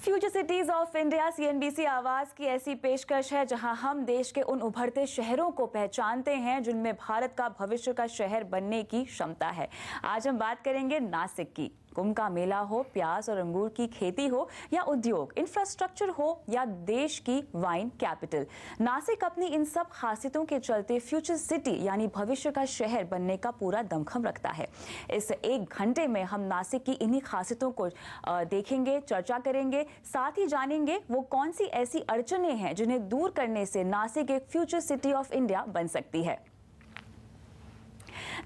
Future cities of India CNBC आवाज की ऐसी पेशकश है जहां हम देश के उन उभरते शहरों को पहचानते हैं जिनमें भारत का भविष्य का शहर बनने की क्षमता है। आज हम बात करेंगे नासिक की। कुंभ का मेला हो, प्याज और अंगूर की खेती हो या उद्योग, इंफ्रास्ट्रक्चर हो या देश की वाइन कैपिटल, नासिक अपनी इन सब खासियतों के चलते फ्यूचर सिटी यानी भविष्य का शहर बनने का पूरा दमखम रखता है। इस एक घंटे में हम नासिक की इन्हीं खासियतों को देखेंगे, चर्चा करेंगे, साथ ही जानेंगे वो कौन सी ऐसी अड़चनें हैं जिन्हें दूर करने से नासिक एक फ्यूचर सिटी ऑफ इंडिया बन सकती है।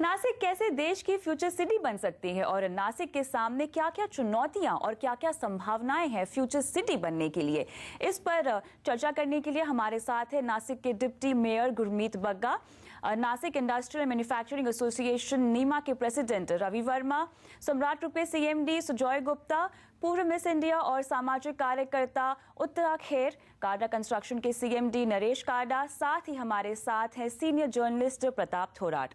नासिक कैसे देश की फ्यूचर सिटी बन सकती है और नासिक के सामने क्या क्या चुनौतियां और क्या क्या संभावनाएं हैं फ्यूचर सिटी बनने के लिए, इस पर चर्चा करने के लिए हमारे साथ है नासिक के deputy mayor Gurmeet Bagga, Nashik industrial manufacturing association NIMA के प्रेसिडेंट रवि वर्मा, सम्राट रुपे सीएमडी सुजॉय गुप्ता, पूर्व मिस इंडिया और सामाजिक कार्यकर्ता उत्तरा खेर, काडा कंस्ट्रक्शन के सीएमडी नरेश काडा, साथ ही हमारे साथ है सीनियर जर्नलिस्ट प्रताप थोराट।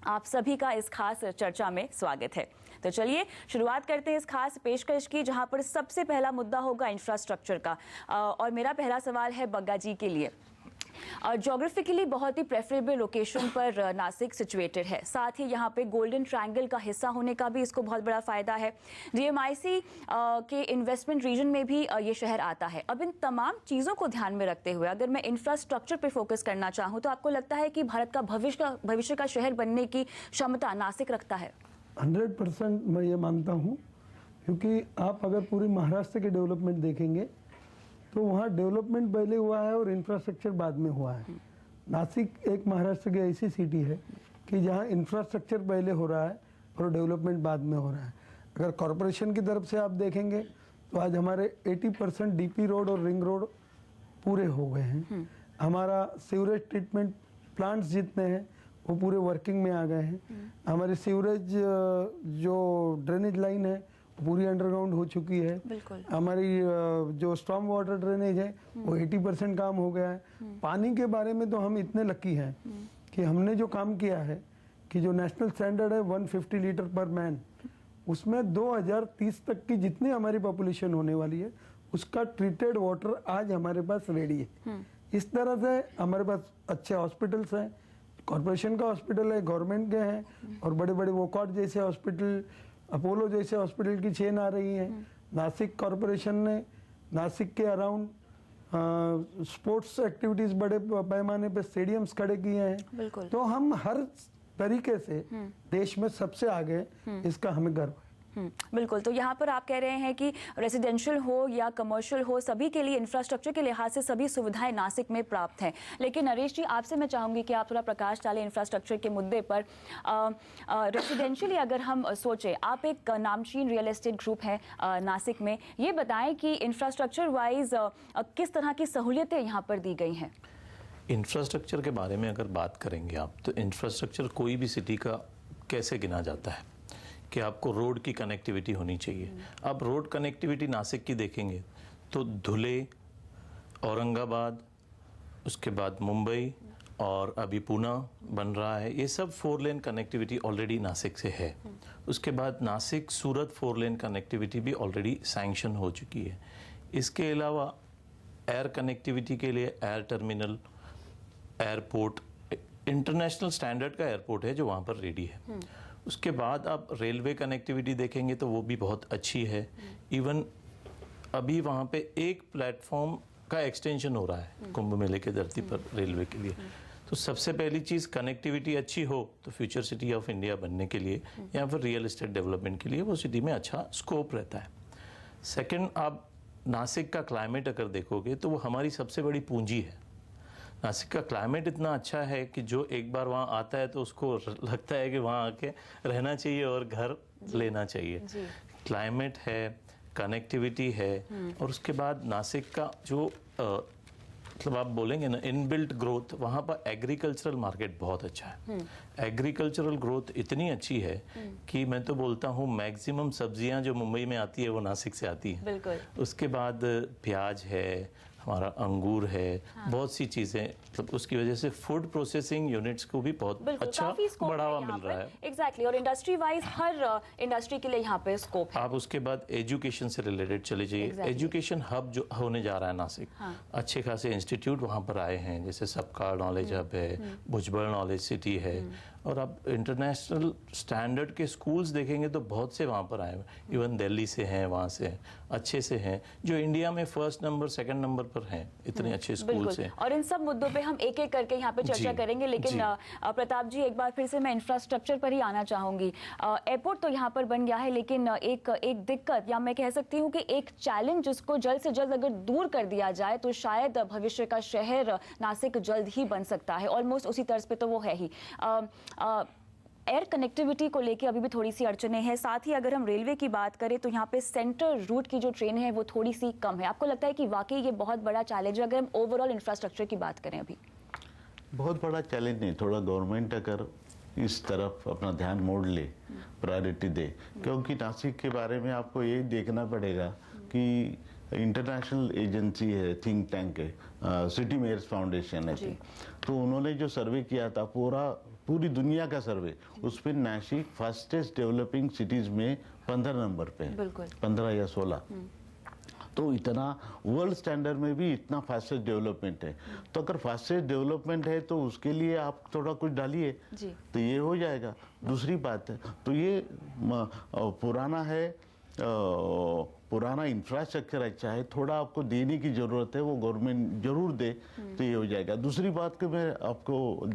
आप सभी का इस खास चर्चा में स्वागत है। तो चलिए शुरुआत करते हैं इस खास पेशकश की, जहां पर सबसे पहला मुद्दा होगा इंफ्रास्ट्रक्चर का। और मेरा पहला सवाल है बग्गा जी के लिए। ज्योग्राफिकली बहुत ही प्रेफरेबल लोकेशन पर नासिक सिचुएटेड है, साथ ही यहाँ पे गोल्डन ट्रायंगल का हिस्सा होने का भी इसको बहुत बड़ा फायदा है। डीएमआईसी के इन्वेस्टमेंट रीजन में भी ये शहर आता है। अब इन तमाम चीज़ों को ध्यान में रखते हुए अगर मैं इंफ्रास्ट्रक्चर पे फोकस करना चाहूँ तो आपको लगता है कि भारत का भविष्य का शहर बनने की क्षमता नासिक रखता है? 100% मैं ये मानता हूँ, क्योंकि आप अगर पूरी महाराष्ट्र के डेवलपमेंट देखेंगे तो वहाँ डेवलपमेंट पहले हुआ है और इंफ्रास्ट्रक्चर बाद में हुआ है। नासिक एक महाराष्ट्र की ऐसी सिटी है कि जहाँ इंफ्रास्ट्रक्चर पहले हो रहा है और डेवलपमेंट बाद में हो रहा है। अगर कॉरपोरेशन की तरफ से आप देखेंगे तो आज हमारे 80% डीपी रोड और रिंग रोड पूरे हो गए हैं। हमारा सीवरेज ट्रीटमेंट प्लांट्स जितने हैं वो पूरे वर्किंग में आ गए हैं। हमारी सीवरेज जो ड्रेनेज लाइन है पूरी अंडरग्राउंड हो चुकी है। हमारी जो स्टॉर्म वाटर ड्रेनेज है वो 80% काम हो गया है। पानी के बारे में तो हम इतने लकी हैं कि हमने जो काम किया है कि जो नेशनल स्टैंडर्ड है 150 लीटर पर मैन, उसमें 2030 तक की जितनी हमारी पॉपुलेशन होने वाली है उसका ट्रीटेड वाटर आज हमारे पास रेडी है। इस तरह से हमारे पास अच्छे हॉस्पिटल्स हैं, कॉरपोरेशन का हॉस्पिटल है, गवर्नमेंट के हैं, और बड़े बड़े वोकॉट जैसे हॉस्पिटल, अपोलो जैसे हॉस्पिटल की चेन आ रही है। नासिक कॉरपोरेशन ने नासिक के अराउंड स्पोर्ट्स एक्टिविटीज बड़े पैमाने पे स्टेडियम्स खड़े किए हैं। तो हम हर तरीके से देश में सबसे आगे हैं, इसका हमें गर्व है। बिल्कुल। तो यहाँ पर आप कह रहे हैं कि रेजिडेंशियल हो या कमर्शियल हो, सभी के लिए इंफ्रास्ट्रक्चर के लिहाज से सभी सुविधाएं नासिक में प्राप्त हैं। लेकिन नरेश जी, आपसे मैं चाहूंगी कि आप थोड़ा प्रकाश डालें इंफ्रास्ट्रक्चर के मुद्दे पर। रेजिडेंशियली अगर हम सोचें, आप एक नामचीन रियल एस्टेट ग्रुप है नासिक में, ये बताएं कि इंफ्रास्ट्रक्चर वाइज किस तरह की सहूलियतें यहाँ पर दी गई हैं? इंफ्रास्ट्रक्चर के बारे में अगर बात करेंगे आप, तो इंफ्रास्ट्रक्चर कोई भी सिटी का कैसे गिना जाता है कि आपको रोड की कनेक्टिविटी होनी चाहिए। अब रोड कनेक्टिविटी नासिक की देखेंगे तो धुले, औरंगाबाद, उसके बाद मुंबई और अभी पूना बन रहा है, ये सब 4 लेन कनेक्टिविटी ऑलरेडी नासिक से है। उसके बाद नासिक सूरत 4 लेन कनेक्टिविटी भी ऑलरेडी सैंक्शन हो चुकी है। इसके अलावा एयर कनेक्टिविटी के लिए air terminal, airport, international standard का एयरपोर्ट है जो वहाँ पर रेडी है। उसके बाद आप रेलवे कनेक्टिविटी देखेंगे तो वो भी बहुत अच्छी है। इवन अभी वहाँ पे एक प्लेटफॉर्म का एक्सटेंशन हो रहा है कुंभ मेले के धरती पर रेलवे के लिए। तो सबसे पहली चीज़ कनेक्टिविटी अच्छी हो तो फ्यूचर सिटी ऑफ इंडिया बनने के लिए या फिर रियल एस्टेट डेवलपमेंट के लिए वो सिटी में अच्छा स्कोप रहता है। सेकंड, आप नासिक का क्लाइमेट अगर देखोगे तो वो हमारी सबसे बड़ी पूंजी है। नासिक का क्लाइमेट इतना अच्छा है कि जो एक बार वहाँ आता है तो उसको लगता है कि वहाँ आके रहना चाहिए और घर लेना चाहिए। क्लाइमेट है, कनेक्टिविटी है, और उसके बाद नासिक का जो मतलब आप बोलेंगे ना इनबिल्ट ग्रोथ, वहाँ पर एग्रीकल्चरल मार्केट बहुत अच्छा है। एग्रीकल्चरल ग्रोथ इतनी अच्छी है कि मैं तो बोलता हूँ मैक्सिमम सब्जियाँ जो मुंबई में आती है वो नासिक से आती हैं। उसके बाद प्याज है, हमारा अंगूर है, बहुत सी चीज़ें, मतलब उसकी वजह से फूड प्रोसेसिंग यूनिट्स को भी बहुत अच्छा बढ़ावा मिल रहा है। एग्जैक्टली, और इंडस्ट्री वाइज हर इंडस्ट्री के लिए यहाँ पे स्कोप है। आप उसके बाद एजुकेशन से रिलेटेड चले जाइए। एजुकेशन हब जो होने जा रहा है नासिक, अच्छे खासे इंस्टीट्यूट वहाँ पर आए हैं, जैसे सबका नॉलेज हब है, भुजबल नॉलेज सिटी है, और आप इंटरनेशनल स्टैंडर्ड के स्कूल्स देखेंगे तो बहुत से वहाँ पर आए हैं। इवन दिल्ली से हैं, वहाँ से अच्छे से हैं, जो इंडिया में फर्स्ट नंबर सेकंड नंबर पर हैं, इतने अच्छे स्कूल से। और इन सब मुद्दों पे हम एक एक करके यहाँ पे चर्चा करेंगे, लेकिन प्रताप जी, एक बार फिर से मैं इंफ्रास्ट्रक्चर पर ही आना चाहूंगी। एयरपोर्ट तो यहाँ पर बन गया है, लेकिन एक दिक्कत, या मैं कह सकती हूँ कि एक चैलेंज, जिसको जल्द से जल्द अगर दूर कर दिया जाए तो शायद भविष्य का शहर नासिक जल्द ही बन सकता है। ऑलमोस्ट उसी तर्ज पे तो वो है ही। एयर कनेक्टिविटी को लेके अभी भी थोड़ी सी अड़चने हैं। साथ ही अगर हम रेलवे की बात करें तो यहाँ पे सेंटर रूट की जो ट्रेन है वो थोड़ी सी कम है। आपको लगता है कि वाकई ये बहुत बड़ा चैलेंज है अगर हम ओवरऑल इंफ्रास्ट्रक्चर की बात करें? अभी बहुत बड़ा चैलेंज नहीं, थोड़ा गवर्नमेंट अगर इस तरफ अपना ध्यान मोड़ ले, प्रायोरिटी दे, क्योंकि नासिक के बारे में आपको ये देखना पड़ेगा कि इंटरनेशनल एजेंसी है, थिंक टैंक है, सिटी मेयर्स फाउंडेशन है, तो उन्होंने जो सर्वे किया था, पूरी दुनिया का सर्वे, उस पर नासिक फास्टेस्ट डेवलपिंग सिटीज में 15 नंबर पे है, 15 या 16। तो इतना वर्ल्ड स्टैंडर्ड में भी इतना फास्टेस्ट डेवलपमेंट है। तो अगर फास्टेस्ट डेवलपमेंट है तो उसके लिए आप थोड़ा कुछ डालिए तो ये हो जाएगा। दूसरी बात है, तो ये पुराना है, पुराना इंफ्रास्ट्रक्चर अच्छा है, थोड़ा आपको देने की जरूरत है, वो गवर्नमेंट जरूर दे तो ये हो जाएगा। दूसरी बात कि मैं आपको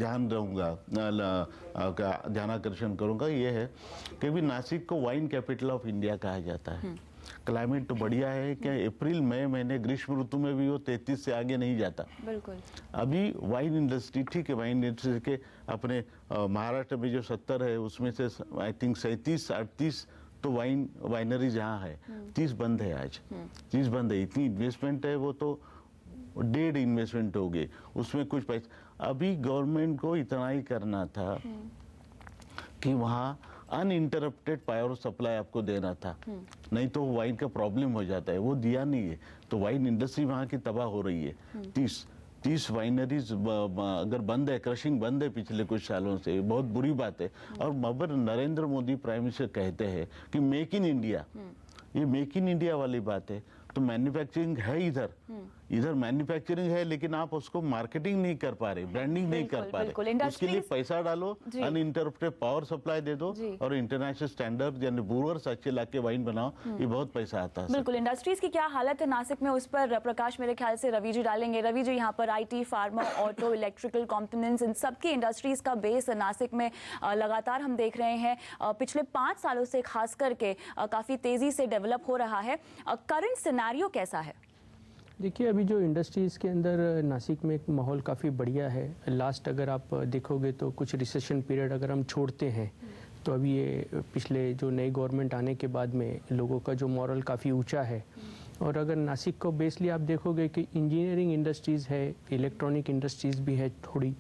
ध्यानाकर्षण करूंगा, ये है कि भी नासिक को वाइन कैपिटल ऑफ इंडिया कहा जाता है। क्लाइमेट तो बढ़िया है कि अप्रैल मई महीने ग्रीष्म ऋतु में भी वो 33 से आगे नहीं जाता। बिल्कुल। अभी वाइन इंडस्ट्री, ठीक है, वाइन इंडस्ट्री के अपने महाराष्ट्र में जो 70 है उसमें से आई थिंक 37-38 तो वाइनरी जहाँ है, 30 बंद है आज, 30 बंद है। इतनी इन्वेस्टमेंट है, वो तो डेढ़ इन्वेस्टमेंट हो गई, उसमें कुछ पैसा। अभी गवर्नमेंट को इतना ही करना था कि वहाँ अनइंटरप्टेड पावर सप्लाई आपको देना था, नहीं तो वाइन का प्रॉब्लम हो जाता है, वो दिया नहीं है। तो वाइन इंडस्ट्री वहाँ की तबाह हो रही है। 30 वाइनरीज अगर बंद है, क्रशिंग बंद है पिछले कुछ सालों से, बहुत बुरी बात है। और मगर नरेंद्र मोदी प्राइम मिनिस्टर कहते हैं कि मेक इन इंडिया, ये मेक इन इंडिया वाली बात है। तो मैन्युफैक्चरिंग है इधर मैन्युफैक्चरिंग है, लेकिन आप उसको मार्केटिंग नहीं कर पा रहे, ब्रांडिंग नहीं कर पा रहे। उसके लिए पैसा डालो, अनइंटरप्टेड पावर सप्लाई दे दो और इंटरनेशनल स्टैंडर्ड यानी ब्रूअर्स अच्छे लाके वाइन बनाओ, ये बहुत पैसा आता है। बिल्कुल। इंडस्ट्रीज की क्या हालत है नासिक में, उस पर प्रकाश मेरे ख्याल से रवि जी डालेंगे। रवि जी, यहाँ पर IT, pharma, auto, electrical components, इन सबकी इंडस्ट्रीज का बेस नासिक में लगातार हम देख रहे हैं पिछले 5 सालों से खास करके काफी तेजी से डेवलप हो रहा है। करंट सिनेरियो कैसा है? देखिए, अभी जो इंडस्ट्रीज़ के अंदर नासिक में एक माहौल काफ़ी बढ़िया है। लास्ट अगर आप देखोगे तो कुछ रिसेशन पीरियड अगर हम छोड़ते हैं तो अभी ये पिछले जो नई गवर्नमेंट आने के बाद में लोगों का जो मॉरल काफ़ी ऊंचा है। और अगर नासिक को बेसली आप देखोगे कि इंजीनियरिंग इंडस्ट्रीज़ है, इलेक्ट्रॉनिक इंडस्ट्रीज़ भी है थोड़ी,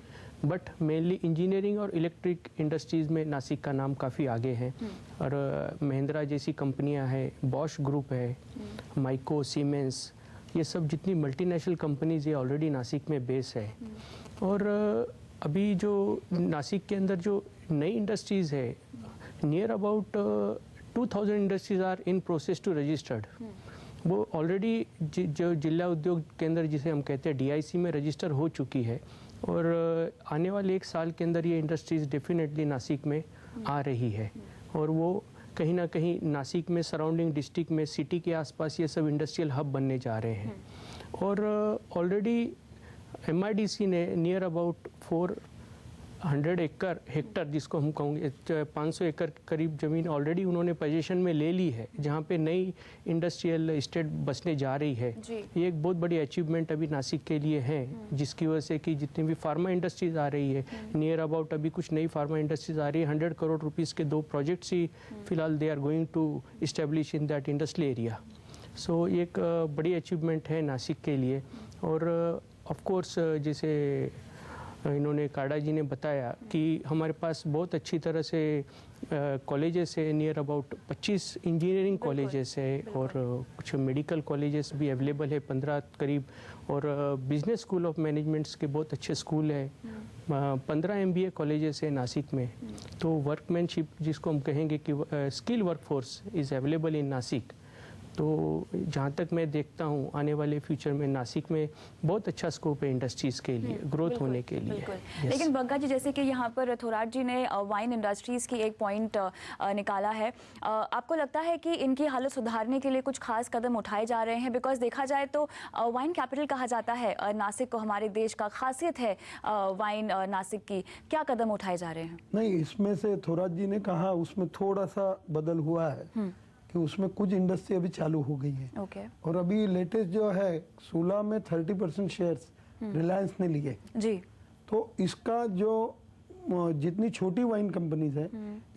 बट मेनली इंजीनियरिंग और इलेक्ट्रिक इंडस्ट्रीज़ में नासिक का नाम काफ़ी आगे है। और महिंद्रा जैसी कंपनियां हैं, बॉश ग्रुप है, माइको, सीमेंस, ये सब जितनी मल्टीनेशनल कंपनीज ये ऑलरेडी नासिक में बेस है। और अभी जो नासिक के अंदर जो नई इंडस्ट्रीज़ है, near about 2000 industries are in process to registered. वो ऑलरेडी जो जिला उद्योग केंद्र जिसे हम कहते हैं DIC में रजिस्टर हो चुकी है। और आने वाले 1 साल के अंदर ये इंडस्ट्रीज़ डेफिनेटली नासिक में आ रही है। और वो कहीं ना कहीं नासिक में सराउंडिंग डिस्ट्रिक्ट में सिटी के आसपास ये सब इंडस्ट्रियल हब बनने जा रहे हैं। और ऑलरेडी MIDC ने नियर अबाउट 400 हेक्टर जिसको हम कहोंगे 500 एकड़ करीब ज़मीन ऑलरेडी उन्होंने पोजीशन में ले ली है, जहाँ पे नई इंडस्ट्रियल स्टेट बसने जा रही है। ये एक बहुत बड़ी अचीवमेंट अभी नासिक के लिए है, जिसकी वजह से कि जितनी भी फार्मा इंडस्ट्रीज आ रही है, नियर अबाउट अभी कुछ नई फार्मा इंडस्ट्रीज आ रही है। 100 करोड़ रुपीज़ के 2 प्रोजेक्ट्स ही फिलहाल they are going to establish in that industrial area. So ये एक बड़ी अचीवमेंट है नासिक के लिए। और ऑफ कोर्स जैसे इन्होंने काड़ा जी ने बताया कि हमारे पास बहुत अच्छी तरह से कॉलेजेस है, नियर अबाउट 25 इंजीनियरिंग कॉलेजेस है और कुछ मेडिकल कॉलेजेस भी अवेलेबल है 15 करीब, और बिजनेस स्कूल ऑफ मैनेजमेंट्स के बहुत अच्छे स्कूल है, 15 MBA कॉलेजेस है नासिक में। तो वर्कमैनशिप जिसको हम कहेंगे कि skill workforce is available in Nashik. तो जहाँ तक मैं देखता हूँ आने वाले फ्यूचर में नासिक में बहुत अच्छा स्कोप है इंडस्ट्रीज के लिए ग्रोथ होने के लिए। बिल्कुल। लेकिन बग्गा जी, जैसे कि यहाँ पर थोराट जी ने वाइन इंडस्ट्रीज की एक पॉइंट निकाला है, आपको लगता है कि इनकी हालत सुधारने के लिए कुछ खास कदम उठाए जा रहे हैं? बिकॉज देखा जाए तो वाइन कैपिटल कहा जाता है नासिक को, हमारे देश का खासियत है वाइन नासिक की, क्या कदम उठाए जा रहे हैं? नहीं, इसमें से थोराट जी ने कहा उसमें थोड़ा सा बदल हुआ है कि उसमें कुछ इंडस्ट्री अभी चालू हो गई है। ओके। और अभी लेटेस्ट जो है 16 में 30% शेयर्स रिलायंस ने लिए जी। तो इसका जो जितनी छोटी वाइन कंपनीज है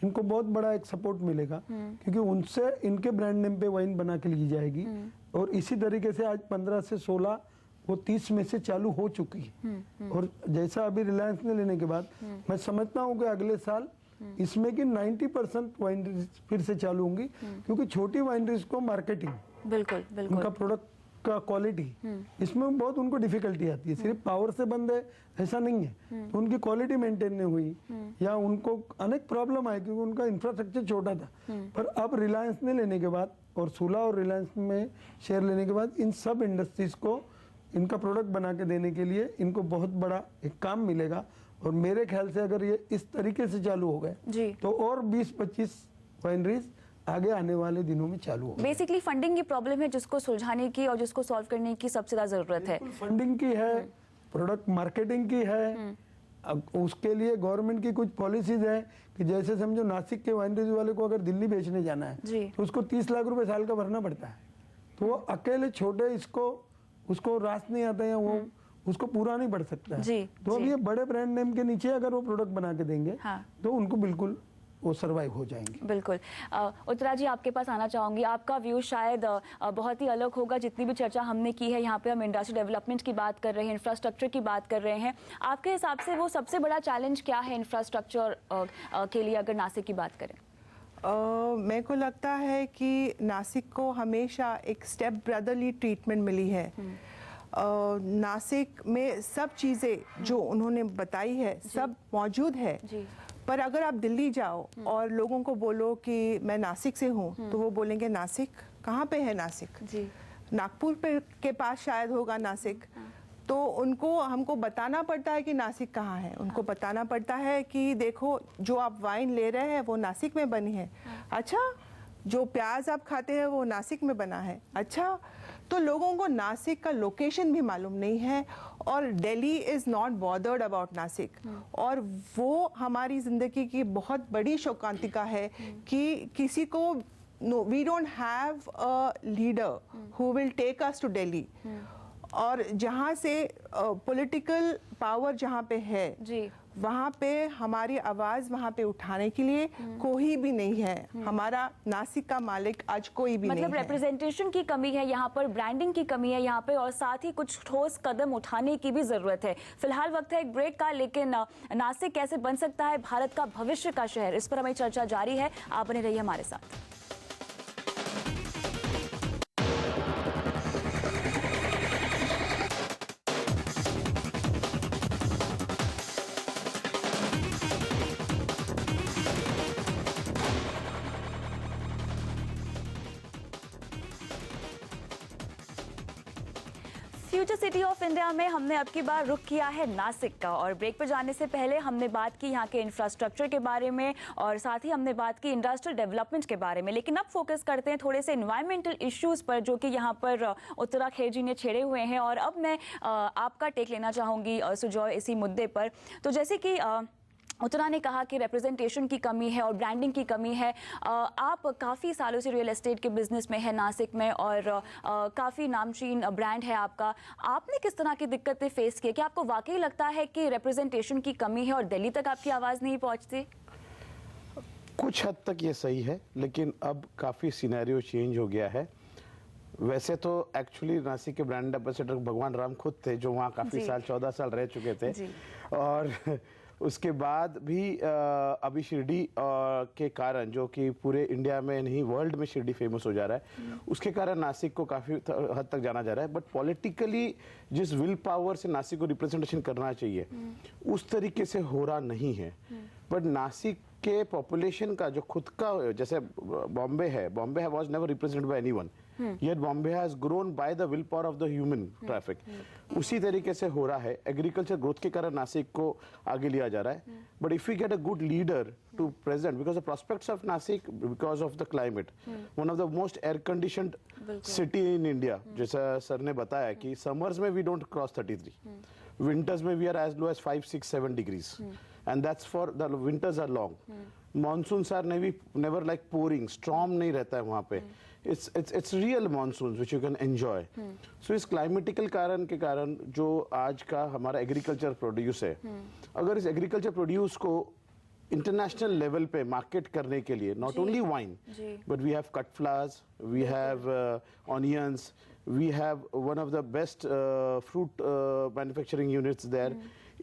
इनको बहुत बड़ा एक सपोर्ट मिलेगा, क्योंकि उनसे इनके ब्रांड नेम पे वाइन बना के ली जाएगी। और इसी तरीके से आज 15 से 16 वो 30 में से चालू हो चुकी है। और जैसा अभी रिलायंस ने लेने के बाद मैं समझता हूँ कि अगले साल इसमें की 90% वाइनरीज फिर से चालू होंगी, क्योंकि छोटी वाइनरीज को मार्केटिंग, बिल्कुल बिल्कुल, उनका प्रोडक्ट का क्वालिटी, इसमें बहुत उनको डिफिकल्टी आती है। सिर्फ पावर से बंद है ऐसा नहीं है, तो उनकी क्वालिटी मेंटेन नहीं हुई या उनको अनेक प्रॉब्लम आए क्योंकि उनका इंफ्रास्ट्रक्चर छोटा था। पर अब रिलायंस ने लेने के बाद और सूला और रिलायंस में शेयर लेने के बाद इन सब इंडस्ट्रीज को इनका प्रोडक्ट बना के देने के लिए इनको बहुत बड़ा एक काम मिलेगा। और मेरे ख्याल से अगर ये इस तरीके से चालू हो गए तो और 20-25 वाइनरीज आगे आने वाले दिनों में चालू हो। बेसिकली फंडिंग की प्रॉब्लम है जिसको सुलझाने की और जिसको सॉल्व करने की सबसे ज्यादा जरूरत है। फंडिंग की है, प्रोडक्ट मार्केटिंग की है। अब उसके लिए गवर्नमेंट की कुछ पॉलिसीज है कि जैसे समझो नासिक के वाइनरीज वाले को अगर दिल्ली बेचने जाना है तो उसको 30 लाख रुपए साल का भरना पड़ता है। तो वो अकेले छोटे उसको रास नहीं आता है, वो उसको पूरा नहीं बढ़ सकता है। तो अब ये बड़े ब्रांड नेम के नीचे अगर वो प्रोडक्ट बना के देंगे तो उनको बिल्कुल वो सरवाइव हो जाएंगे। बिल्कुल। उत्तरा जी, आपके पास आना चाहूंगी। आपका व्यू शायद बहुत ही अलग होगा। जितनी भी चर्चा हमने की है यहाँ पे, हम इंडस्ट्री डेवलपमेंट की बात कर रहे हैं, इंफ्रास्ट्रक्चर की बात कर रहे हैं। आपके हिसाब से वो सबसे बड़ा चैलेंज क्या है इंफ्रास्ट्रक्चर के लिए, अगर नासिक की बात करें? मेरे को लगता है कि नासिक को हमेशा एक स्टेप ब्रदरली ट्रीटमेंट मिली है। नासिक में सब चीज़ें जो उन्होंने बताई है सब मौजूद है। पर अगर आप दिल्ली जाओ और लोगों को बोलो कि मैं नासिक से हूँ तो वो बोलेंगे नासिक कहाँ पे है? नासिक नागपुर पे के पास शायद होगा नासिक। तो उनको हमको बताना पड़ता है कि नासिक कहाँ है। उनको बताना पड़ता है कि देखो जो आप वाइन ले रहे हैं वो नासिक में बनी है। अच्छा, जो प्याज आप खाते हैं वो नासिक में बना है। अच्छा, तो लोगों को नासिक का लोकेशन भी मालूम नहीं है और Delhi is not bothered about Nashik. और वो हमारी ज़िंदगी की बहुत बड़ी शोकांतिका है कि किसी को we don't have a leader who will take us to Delhi. और जहाँ से पॉलिटिकल पावर जहाँ पे है वहाँ पे हमारी आवाज़ वहाँ पे उठाने के लिए कोई भी नहीं है। हमारा नासिक का मालिक आज कोई भी नहीं है। मतलब रिप्रेजेंटेशन की कमी है यहाँ पर, ब्रांडिंग की कमी है यहाँ पे, और साथ ही कुछ ठोस कदम उठाने की भी जरूरत है। फिलहाल वक्त है एक ब्रेक का, लेकिन नासिक कैसे बन सकता है भारत का भविष्य का शहर, इस पर हमारी चर्चा जारी है। आप बने रहिए हमारे साथ। फ्यूचर सिटी ऑफ इंडिया में हमने अब की बार रुख किया है नासिक का, और ब्रेक पर जाने से पहले हमने बात की यहाँ के इंफ्रास्ट्रक्चर के बारे में और साथ ही हमने बात की इंडस्ट्रियल डेवलपमेंट के बारे में। लेकिन अब फोकस करते हैं थोड़े से एनवायरमेंटल इश्यूज पर जो कि यहाँ पर उत्तरा खेर जी ने छेड़े हुए हैं। और अब मैं आपका टेक लेना चाहूँगी सुजॉय इसी मुद्दे पर। तो जैसे कि उत्तरा ने कहा कि रिप्रेजेंटेशन की कमी है और ब्रांडिंग की कमी है। आप काफ़ी सालों से रियल एस्टेट के बिजनेस में है नासिक में, और काफ़ी नामचीन ब्रांड है आपका। आपने किस तरह की दिक्कतें फेस की? क्या आपको वाकई लगता है कि रिप्रेजेंटेशन की कमी है और दिल्ली तक आपकी आवाज़ नहीं पहुंचती? कुछ हद तक ये सही है, लेकिन अब काफ़ी सिनेरियो चेंज हो गया है। वैसे तो एक्चुअली नासिक के ब्रांड एम्बेसडर भगवान राम खुद थे, जो वहाँ काफ़ी साल 14 साल रह चुके थे। और उसके बाद भी अभी शिरडी के कारण, जो कि पूरे इंडिया में नहीं वर्ल्ड में शिरडी फेमस हो जा रहा है, उसके कारण नासिक को काफ़ी हद तक जाना जा रहा है। बट पॉलिटिकली जिस विल पावर से नासिक को रिप्रेजेंटेशन करना चाहिए उस तरीके से हो रहा नहीं है। बट नासिक के पॉपुलेशन का जो खुद का, जैसे बॉम्बे है, Bombay was never represented by anyone, yet Bombay has grown by the willpower of the human traffic. उसी तरीके से हो रहा है। एग्रीकल्चर ग्रोथ के कारण नासिक को आगे लिया जा रहा है। But if we get a good leader to present, because the prospects of Nashik, because of the climate, one of the most air conditioned city in India, जैसा सर ने बताया कि समर्स में वी डोंट क्रॉस 33, विंटर्स में we are as low as 5, 6, 7 degrees, and that's for the winters are long. Monsoon are never like pouring, storm नहीं रहता है वहाँ पे। it's real monsoons which you can enjoy. So इस climatical कारण के कारण जो आज का हमारा एग्रीकल्चर प्रोड्यूस है, अगर इस एग्रीकल्चर प्रोड्यूस को इंटरनेशनल लेवल पे मार्केट करने के लिए, not only wine but we have cut flowers, we have onions, we have one of the best fruit manufacturing units there.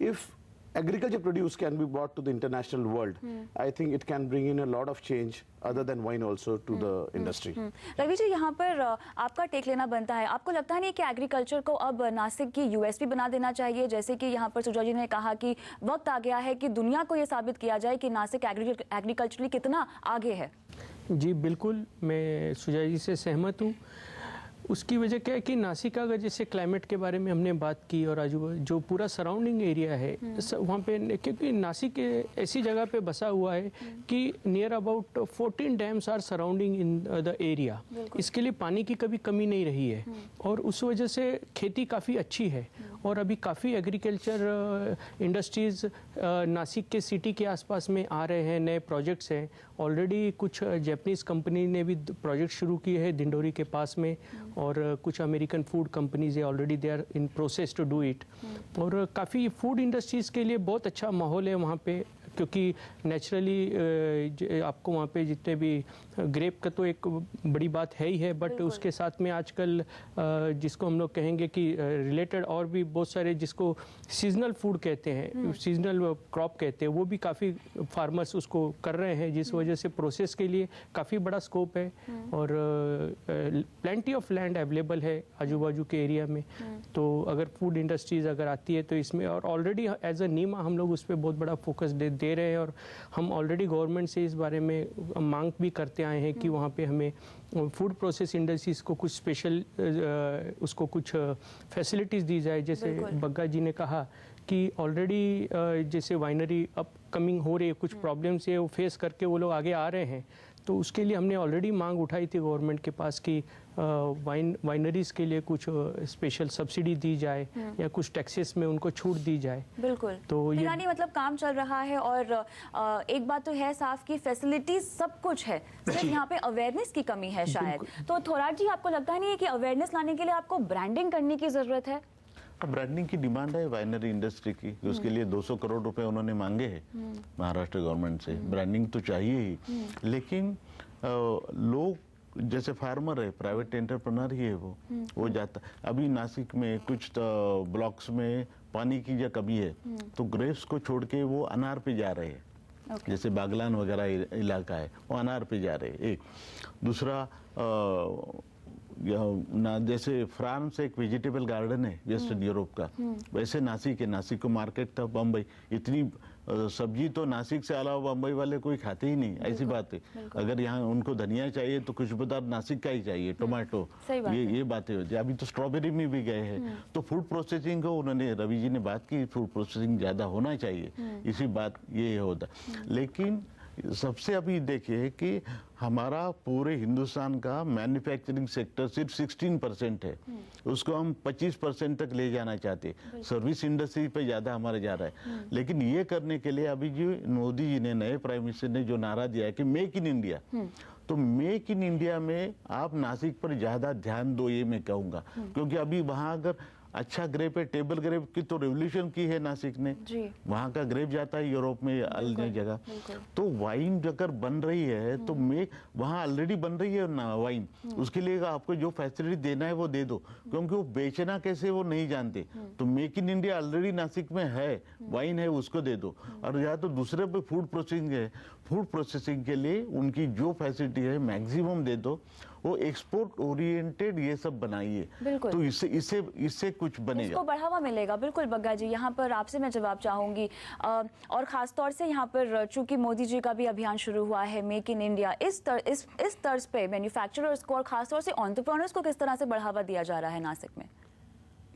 If agriculture produce can be brought to the international world, I think it can bring in a lot of change other than wine also to the industry. Ravi ji, यहाँ पर आपका take लेना बनता है। आपको लगता नहीं कि एग्रीकल्चर को अब नासिक की यूएसपी बना देना चाहिए? जैसे कि यहाँ पर सुजा जी ने कहा कि वक्त आ गया है कि दुनिया को ये साबित किया जाए कि नासिक एग्रीकल्चरली कितना आगे है। जी बिल्कुल, मैं सुजा जी से सहमत हूँ। उसकी वजह क्या है कि नासिक का, अगर जैसे क्लाइमेट के बारे में हमने बात की और आज जो पूरा सराउंडिंग एरिया है वहाँ पे, क्योंकि नासिक ऐसी जगह पे बसा हुआ है कि near about 14 dams are surrounding in the area. इसके लिए पानी की कभी कमी नहीं रही है और उस वजह से खेती काफ़ी अच्छी है। और अभी काफ़ी एग्रीकल्चर इंडस्ट्रीज़ नासिक के सिटी के आसपास में आ रहे हैं, नए प्रोजेक्ट्स हैं। ऑलरेडी कुछ जापानीज़ कंपनी ने भी प्रोजेक्ट शुरू किए हैं दिंडोरी के पास में, और कुछ अमेरिकन फूड कंपनीज है already they are in process to do it. और काफ़ी फूड इंडस्ट्रीज़ के लिए बहुत अच्छा माहौल है वहाँ पे, क्योंकि नेचुरली आपको वहाँ पे जितने भी ग्रेप का तो एक बड़ी बात है ही है, बट उसके साथ में आजकल जिसको हम लोग कहेंगे कि रिलेटेड और भी बहुत सारे, जिसको सीजनल फूड कहते हैं, सीजनल क्रॉप कहते हैं, वो भी काफ़ी फार्मर्स उसको कर रहे हैं, जिस वजह से प्रोसेस के लिए काफ़ी बड़ा स्कोप है। और प्लेंटी ऑफ लैंड अवेलेबल है आजू बाजू के एरिया में। तो अगर फूड इंडस्ट्रीज़ अगर आती है तो इसमें, और ऑलरेडी एज अ नीमा हम लोग उस पर बहुत बड़ा फोकस दे रहे हैं, और हम ऑलरेडी गवर्नमेंट से इस बारे में मांग भी करते आए हैं कि वहाँ पे हमें फूड प्रोसेस इंडस्ट्रीज़ को कुछ स्पेशल उसको कुछ फैसिलिटीज़ दी जाए। जैसे बग्गा जी ने कहा कि ऑलरेडी जैसे वाइनरी अपकमिंग हो रही है, कुछ प्रॉब्लम्स है वो फेस करके वो लोग आगे आ रहे हैं, तो उसके लिए हमने ऑलरेडी मांग उठाई थी गवर्नमेंट के पास कि वाइनरीज के लिए कुछ स्पेशल सब्सिडी दी जाए या कुछ टैक्सेस में उनको छूट दी जाए। बिल्कुल। तो ये यानी मतलब काम चल रहा है, और एक बात तो है साफ कि फैसिलिटीज सब कुछ है, सिर्फ यहाँ पे अवेयरनेस की कमी है शायद। तो थोराट जी, आपको लगता नहीं है कि अवेयरनेस लाने के लिए आपको ब्रांडिंग करने की जरूरत है? ब्रांडिंग की डिमांड है वाइनरी इंडस्ट्री की, उसके लिए 200 करोड़ रुपए उन्होंने मांगे हैं महाराष्ट्र गवर्नमेंट से। ब्रांडिंग तो चाहिए ही, लेकिन लोग जैसे फार्मर है, प्राइवेट एंटरप्रेन्योर ही है, वो जाता। अभी नासिक में कुछ ब्लॉक्स में पानी की जो कमी है, तो ग्रेप्स को छोड़ के वो अनार पे जा रहे हैं। जैसे बागलान वगैरह इलाका है, वो अनार पे जा रहे हैं। एक दूसरा ना, जैसे फ्रांस एक वेजिटेबल गार्डन है वेस्टर्न यूरोप का, वैसे नासिक है। नासिक को मार्केट था बम्बई, इतनी सब्जी तो नासिक से अलावा बम्बई वाले कोई खाते ही नहीं, ऐसी बात है। अगर यहाँ उनको धनिया चाहिए तो खुशबूदार नासिक का ही चाहिए, टोमेटो, ये बातें होती है। अभी तो स्ट्रॉबेरी में भी गए हैं। तो फूड प्रोसेसिंग को उन्होंने, रवि जी ने बात की, फूड प्रोसेसिंग ज्यादा होना चाहिए, इसी बात ये होता। लेकिन सबसे अभी देखिए कि हमारा पूरे हिंदुस्तान का मैन्युफैक्चरिंग सेक्टर सिर्फ 16% है, उसको हम 25% तक ले जाना चाहते। सर्विस इंडस्ट्री पे ज्यादा हमारे जा रहा है। लेकिन ये करने के लिए अभी जो मोदी जी ने, नए प्राइम मिनिस्टर ने जो नारा दिया है कि मेक इन इंडिया, तो मेक इन इंडिया में आप नासिक पर ज्यादा ध्यान दो, ये मैं कहूंगा। क्योंकि अभी वहां अगर अच्छा ग्रेप है, टेबल ग्रेप की तो रेवोल्यूशन की है नासिक ने। वहाँ का ग्रेप जाता है यूरोप में अन्य जगह। तो वाइन अगर बन रही है तो मैं वहाँ ऑलरेडी बन रही है ना वाइन, उसके लिए आपको जो फैसिलिटी देना है वो दे दो, क्योंकि वो बेचना कैसे वो नहीं जानते। तो make in India already Nashik में है, वाइन है, उसको दे दो। और या तो दूसरे पे फूड प्रोसेसिंग है, फूड प्रोसेसिंग के लिए उनकी जो फैसिलिटी है मैक्सिमम दे दो। वो एक्सपोर्ट ओरिएंटेड ये सब बनाइए, तो इससे कुछ बनेगा, इसको बढ़ावा मिलेगा। बिल्कुल बग्गा जी, यहाँ पर आपसे मैं जवाब चाहूंगी। और खास तौर से यहाँ पर चूंकि मोदी जी का भी अभियान शुरू हुआ है मेक इन इंडिया, इस तर्ज पे मैन्युफैक्चरर्स को और खासतौर से एंटरप्रेन्योर्स को किस तरह से बढ़ावा दिया जा रहा है नासिक में?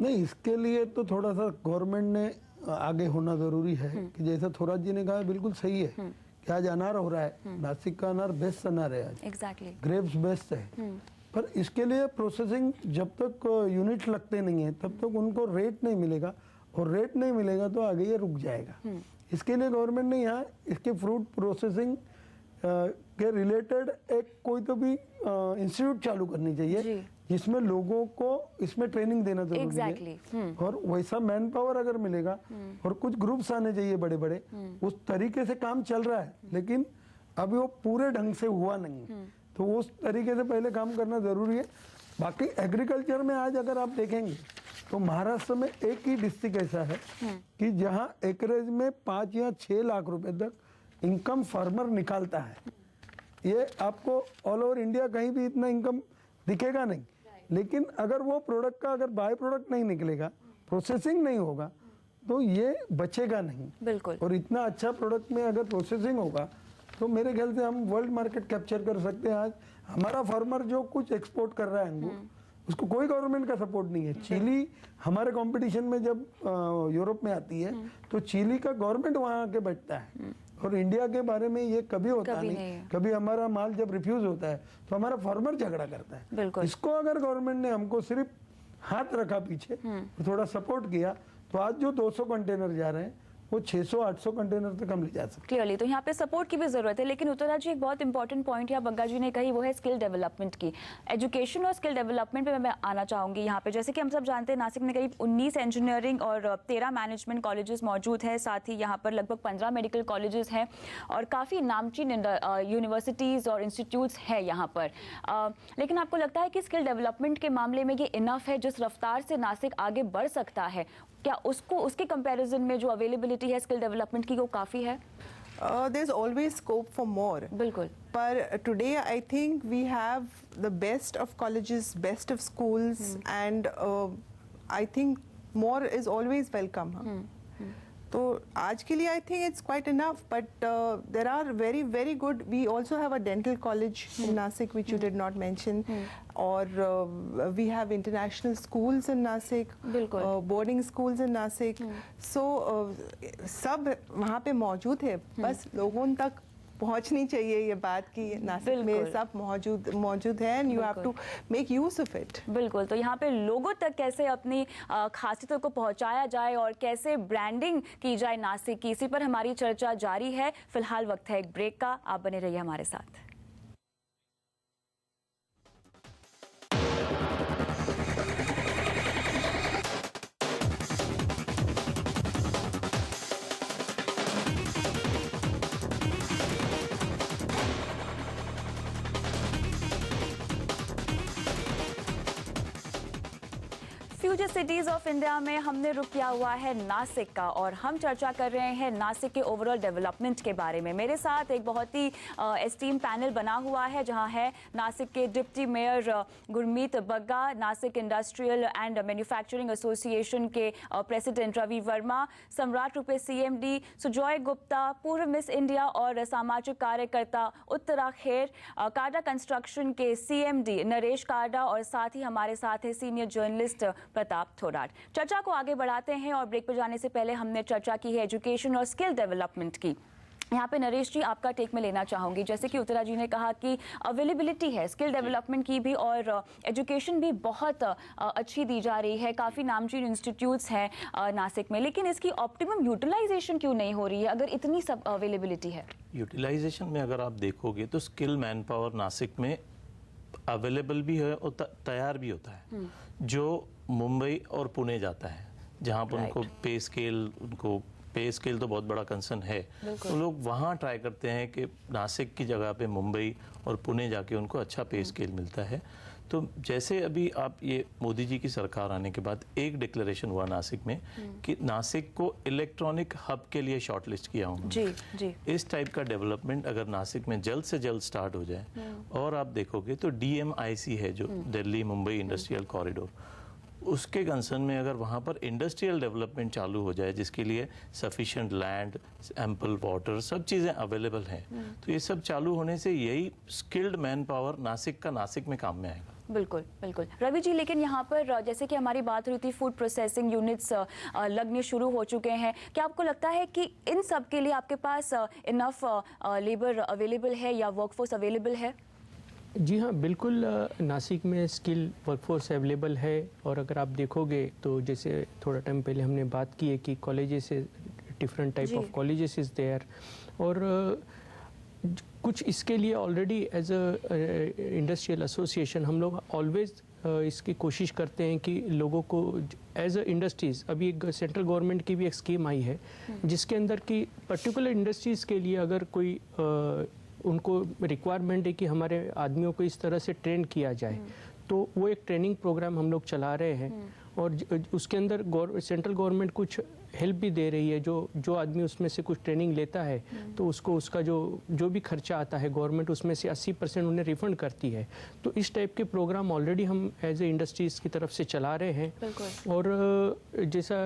नहीं, इसके लिए तो थोड़ा सा गवर्नमेंट ने आगे होना जरूरी है कि जैसा थोराट जी ने कहा बिल्कुल सही है कि आज अनार हो रहा है, नासिक का अनार बेस्ट अनार है आज, एग्जैक्टली ग्रेप्स बेस्ट है। पर इसके लिए प्रोसेसिंग जब तक यूनिट लगते नहीं है तब तक उनको रेट नहीं मिलेगा, और रेट नहीं मिलेगा तो आगे ये रुक जाएगा। इसके लिए गवर्नमेंट ने यहाँ इसके फ्रूट प्रोसेसिंग के रिलेटेड एक कोई तो भी इंस्टीट्यूट चालू करनी चाहिए जिसमें लोगों को इसमें ट्रेनिंग देना जरूरी है। और वैसा मैन पावर अगर मिलेगा और कुछ ग्रुप्स आने चाहिए बड़े बड़े, उस तरीके से काम चल रहा है, लेकिन अभी वो पूरे ढंग से हुआ नहीं, तो उस तरीके से पहले काम करना जरूरी है। बाकी एग्रीकल्चर में आज अगर आप देखेंगे तो महाराष्ट्र में एक ही डिस्ट्रिक्ट ऐसा है कि जहाँ एकरेज में 5 या 6 लाख रुपए तक इनकम फार्मर निकालता है। ये आपको ऑल ओवर इंडिया कहीं भी इतना इनकम दिखेगा नहीं, लेकिन अगर वो प्रोडक्ट का अगर बाय प्रोडक्ट नहीं निकलेगा, प्रोसेसिंग नहीं होगा, तो ये बचेगा नहीं। बिल्कुल। और इतना अच्छा प्रोडक्ट में अगर प्रोसेसिंग होगा तो मेरे ख्याल से हम वर्ल्ड मार्केट कैप्चर कर सकते हैं। आज हमारा फार्मर जो कुछ एक्सपोर्ट कर रहा है अंगूर, उसको कोई गवर्नमेंट का सपोर्ट नहीं है। चिली हमारे कंपटीशन में जब यूरोप में आती है तो चिली का गवर्नमेंट वहाँ आके बैठता है, और इंडिया के बारे में ये कभी होता नहीं। कभी हमारा माल जब रिफ्यूज होता है तो हमारा फार्मर झगड़ा करता है। इसको अगर गवर्नमेंट ने हमको सिर्फ हाथ रखा पीछे, थोड़ा सपोर्ट किया, तो आज जो 200 कंटेनर जा रहे हैं वो 600-800 कंटेनर तक हम ले जा सकते हैं। क्लियरली, तो यहाँ पे सपोर्ट की भी जरूरत है। लेकिन उत्तरा जी, एक बहुत इंपॉर्टेंट पॉइंट यहाँ बग्गा जी ने कही, वो है स्किल डेवलपमेंट की। एजुकेशन और स्किल डेवलपमेंट पे मैं आना चाहूंगी यहाँ पे। जैसे कि हम सब जानते हैं नासिक में करीब 19 इंजीनियरिंग और 13 मैनेजमेंट कॉलेजेस मौजूद हैं, साथ ही यहाँ पर लगभग 15 मेडिकल कॉलेजेस हैं और काफ़ी नामचीन यूनिवर्सिटीज़ और इंस्टीट्यूट्स हैं यहाँ पर। लेकिन आपको लगता है कि स्किल डेवलपमेंट के मामले में ये इनफ है? जिस रफ्तार से नासिक आगे बढ़ सकता है, क्या उसको उसके कंपैरिजन में जो अवेलेबिलिटी है स्किल डेवलपमेंट की वो काफ़ी है? There is always scope for more. बिल्कुल। पर today I think we have the best of colleges, best of schools, and I think more is always welcome. तो आज के लिए I think it's quite enough, but there are very, very good. We also have a dental college in Nasik, which you did not mention, or we have international schools in Nasik, boarding schools in Nasik. So सब वहाँ पे मौजूद है, बस लोगों तक पहुंचनी चाहिए ये बात कि नासिक में सब मौजूद है, and you have to make use of it. बिल्कुल, तो यहाँ पे लोगों तक कैसे अपनी खासियतों को पहुंचाया जाए और कैसे ब्रांडिंग की जाए नासिक की, इसी पर हमारी चर्चा जारी है। फिलहाल वक्त है एक ब्रेक का, आप बने रहिए हमारे साथ। फ्यूचर सिटीज ऑफ इंडिया में हमने रुक किया हुआ है नासिक का, और हम चर्चा कर रहे हैं नासिक के ओवरऑल डेवलपमेंट के बारे में। मेरे साथ एक बहुत ही एस्टीम पैनल बना हुआ है, जहां है नासिक के deputy mayor Gurmeet Bagga, Nashik industrial and manufacturing association के प्रेसिडेंट रवि वर्मा, सम्राट रूपे CMD सुजॉय गुप्ता, पूर्व मिस इंडिया और सामाजिक कार्यकर्ता उत्तरा खेर, काडा कंस्ट्रक्शन के CMD नरेश काडा, और साथ ही हमारे साथ है सीनियर जर्नलिस्ट प्रताप थोराट। चर्चा को आगे बढ़ाते हैं, और ब्रेक पर जाने से पहले हमने चर्चा की है एजुकेशन और स्किल डेवलपमेंट की। यहाँ पे नरेश जी, आपका टेक में लेना चाहूंगी। जैसे कि उत्तरा जी ने कहा कि अवेलेबिलिटी है स्किल डेवलपमेंट की भी, और एजुकेशन भी बहुत अच्छी दी जा रही है, काफ़ी नामचीन इंस्टीट्यूट्स हैं नासिक में, लेकिन इसकी ऑप्टिमम यूटिलाइजेशन क्यों नहीं हो रही है अगर इतनी सब अवेलेबिलिटी है? यूटिलाइजेशन में अगर आप देखोगे तो स्किल मैन पावर नासिक में अवेलेबल भी है और तैयार भी होता है, जो मुंबई और पुणे जाता है, जहाँ पर उनको पे स्केल तो बहुत बड़ा कंसर्न है, तो लोग वहाँ ट्राई करते हैं कि नासिक की जगह पे मुंबई और पुणे जाके उनको अच्छा पे स्केल मिलता है। तो जैसे अभी आप ये मोदी जी की सरकार आने के बाद एक डिक्लेरेशन हुआ नासिक में कि नासिक को इलेक्ट्रॉनिक हब के लिए शॉर्टलिस्ट किया उन्होंने। जी जी। इस टाइप का डेवलपमेंट अगर नासिक में जल्द से जल्द स्टार्ट हो जाए, और आप देखोगे तो DMIC है जो दिल्ली मुंबई इंडस्ट्रियल कॉरिडोर, उसके कंसर्न में अगर वहाँ पर इंडस्ट्रियल डेवलपमेंट चालू हो जाए जिसके लिए सफिशिएंट लैंड, एम्पल वाटर, सब चीज़ें अवेलेबल हैं, तो ये सब चालू होने से यही स्किल्ड मैन पावर नासिक में काम में आएगा। बिल्कुल बिल्कुल रवि जी, लेकिन यहाँ पर जैसे कि हमारी बात हुई थी, फूड प्रोसेसिंग यूनिट्स लगने शुरू हो चुके हैं। क्या आपको लगता है कि इन सब के लिए आपके पास इनफ लेबर अवेलेबल है या वर्कफोर्स अवेलेबल है? जी हाँ, बिल्कुल नासिक में स्किल वर्कफोर्स अवेलेबल है। और अगर आप देखोगे तो जैसे थोड़ा टाइम पहले हमने बात की है कि कॉलेजेस से different type of colleges is there, और कुछ इसके लिए already as a industrial association हम लोग ऑलवेज इसकी कोशिश करते हैं कि लोगों को एज अ इंडस्ट्रीज़, अभी एक सेंट्रल गवर्नमेंट की भी एक स्कीम आई है जिसके अंदर की पर्टिकुलर इंडस्ट्रीज़ के लिए अगर कोई उनको रिक्वायरमेंट है कि हमारे आदमियों को इस तरह से ट्रेन किया जाए, तो वो एक ट्रेनिंग प्रोग्राम हम लोग चला रहे हैं। और उसके अंदर सेंट्रल गवर्नमेंट कुछ हेल्प भी दे रही है, जो आदमी उसमें से कुछ ट्रेनिंग लेता है तो उसको उसका जो भी खर्चा आता है गवर्नमेंट उसमें से 80% उन्हें रिफंड करती है। तो इस टाइप के प्रोग्राम ऑलरेडी हम एज ए इंडस्ट्रीज़ की तरफ से चला रहे हैं। और जैसा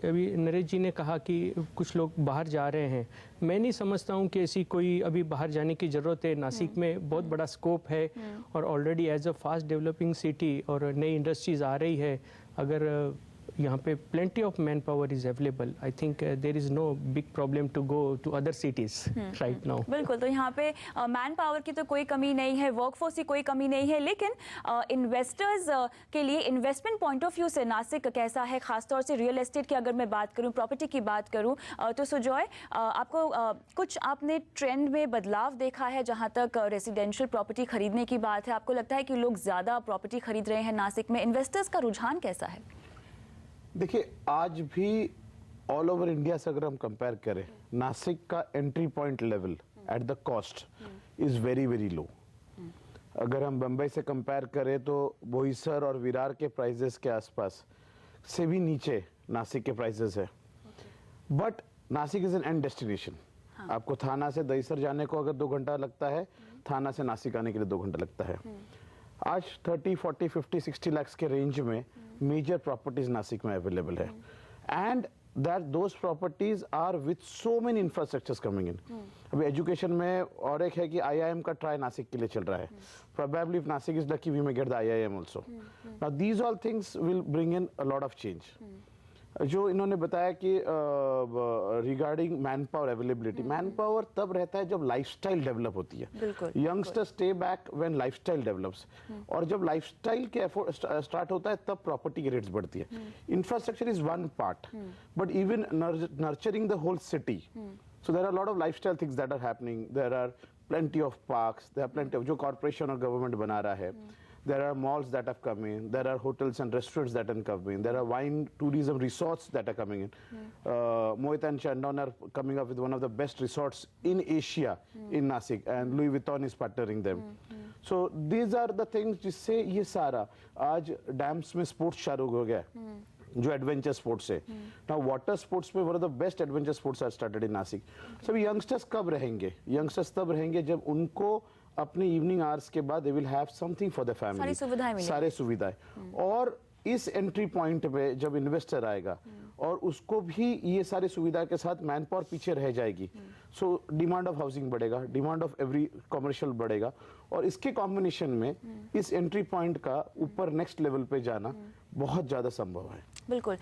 अभी नरेश जी ने कहा कि कुछ लोग बाहर जा रहे हैं, मैं नहीं समझता हूँ कि ऐसी कोई अभी बाहर जाने की ज़रूरत है। नासिक में बहुत बड़ा स्कोप है और already as a fast developing city और नई इंडस्ट्रीज़ आ रही है। अगर यहाँ पे plenty of manpower is available. I think there is no big problem to go to other cities right now. बिल्कुल, तो यहाँ पे मैन पावर की तो कोई कमी नहीं है, वर्कफोर्स की कोई कमी नहीं है, लेकिन इन्वेस्टर्स के लिए इन्वेस्टमेंट पॉइंट ऑफ व्यू से नासिक कैसा है? खासतौर से रियल एस्टेट की अगर मैं बात करूँ, प्रॉपर्टी की बात करूँ, तो सुजॉय आपको कुछ आपने ट्रेंड में बदलाव देखा है जहाँ तक रेजिडेंशियल प्रॉपर्टी खरीदने की बात है? आपको लगता है कि लोग ज़्यादा प्रॉपर्टी खरीद रहे हैं नासिक में? इन्वेस्टर्स का रुझान कैसा है? देखिए, आज भी ऑल ओवर इंडिया से अगर हम कंपेयर करें, नासिक का entry point level at the cost is very very low. अगर हम बम्बई से कंपेयर करें तो बोईसर और विरार के प्राइजेस के आसपास से भी नीचे नासिक के प्राइजेस है। But Nashik is an and destination. आपको थाना से दहीसर जाने को अगर 2 घंटा लगता है, थाना से नासिक आने के लिए 2 घंटा लगता है। आज 30, 40, 50, 60 लाख के रेंज में मेजर प्रॉपर्टीज नासिक में अवेलेबल है, and that those properties are with so many infrastructures coming in. अभी एजुकेशन में और एक है कि IIM का ट्राई नासिक के लिए चल रहा है। Probably if Nashik is lucky we may get the IIM also. Now these all things will bring in a lot of change. जो इन्होंने बताया कि regarding man power availability, man power तब रहता है जब लाइफस्टाइल डेवलप होती है। Youngsters stay back when lifestyle develops, और जब लाइफस्टाइल के एफर्ट स्टार्ट होता है तब प्रॉपर्टी की रेट्स बढ़ती है। Infrastructure is one part, but even nurturing the whole city, so there are lot of lifestyle things that are happening. There are plenty of parks, there are plenty of जो corporation और government बना रहा है। There are malls that have come in. There are hotels and restaurants that have come in. There are wine tourism resorts that are coming in. Mohit and Chandon are coming up with one of the best resorts in Asia in Nasik, and Louis Vuitton is partnering them. So these are the things जिससे ये सारा आज dams में sports चालू हो गया, जो adventure sports है। नाउ वाटर स्पोर्ट्स में one of the best adventure sports are started in Nashik. So youngsters कब रहेंगे? यंगस्टर्स तब रहेंगे जब उनको अपने इवनिंग आवर्स के बाद they will have something for the family, सारे सुविधाएं। और इस एंट्री पॉइंट पे जब इन्वेस्टर आएगा और उसको भी ये सारी सुविधा के साथ मैन पावर पीछे रह जाएगी, सो डिमांड ऑफ हाउसिंग बढ़ेगा, डिमांड ऑफ एवरी कमर्शियल बढ़ेगा, और इसके कॉम्बिनेशन में इस एंट्री पॉइंट का ऊपर नेक्स्ट लेवल पे जाना बहुत ज़्यादा संभव है। बिल्कुल।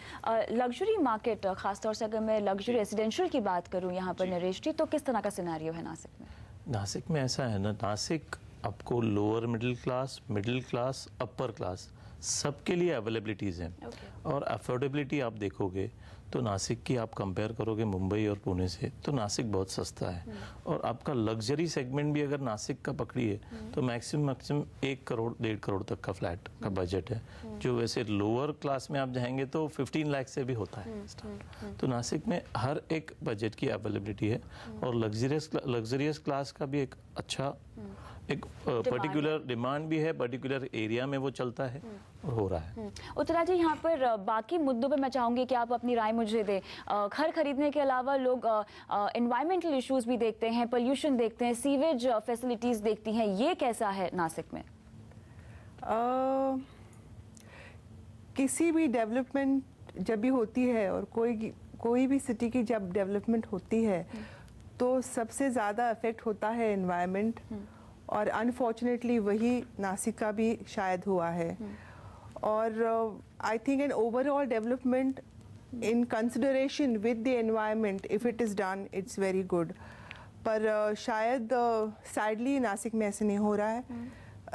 लग्जरी मार्केट, खासतौर से अगर मैं लग्जरी रेजिडेंशियल की बात करूं यहाँ पर नरेश जी, तो किस तरह का सिनेरियो है नासिक में? नासिक में ऐसा है ना, नासिक आपको lower middle class, upper class सबके लिए अवेलेबिलिटीज़ हैं और अफोर्डेबिलिटी आप देखोगे तो नासिक की आप कंपेयर करोगे मुंबई और पुणे से तो नासिक बहुत सस्ता है और आपका लग्जरी सेगमेंट भी अगर नासिक का पकड़िए तो मैक्सिमम 1 करोड़ 1.5 करोड़ तक का फ्लैट का बजट है, जो वैसे लोअर क्लास में आप जाएंगे तो 15 लाख से भी होता है स्टार्ट। तो नासिक में हर एक बजट की अवेलेबिलिटी है और लग्जरियस क्लास का भी एक अच्छा एक पर्टिकुलर डिमांड भी है, पर्टिकुलर एरिया में वो चलता है और हो रहा है। उत्तरा जी, यहाँ पर बाकी मुद्दों पे मैं चाहूंगी कि आप अपनी राय मुझे दें। घर खरीदने के अलावा लोग एनवायरमेंटल इश्यूज भी देखते हैं, पोल्यूशन देखते हैं, सीवेज फैसिलिटीज देखती हैं, ये कैसा है नासिक में? किसी भी डेवलपमेंट जब भी होती है और कोई भी सिटी की जब डेवलपमेंट होती है तो सबसे ज़्यादा इफेक्ट होता है एनवायरनमेंट, और अनफॉर्चुनेटली वही नासिक का भी शायद हुआ है। और I think N overall development in consideration with the environment, if it is done, it's very good. पर शायद सैडली नासिक में ऐसे नहीं हो रहा है।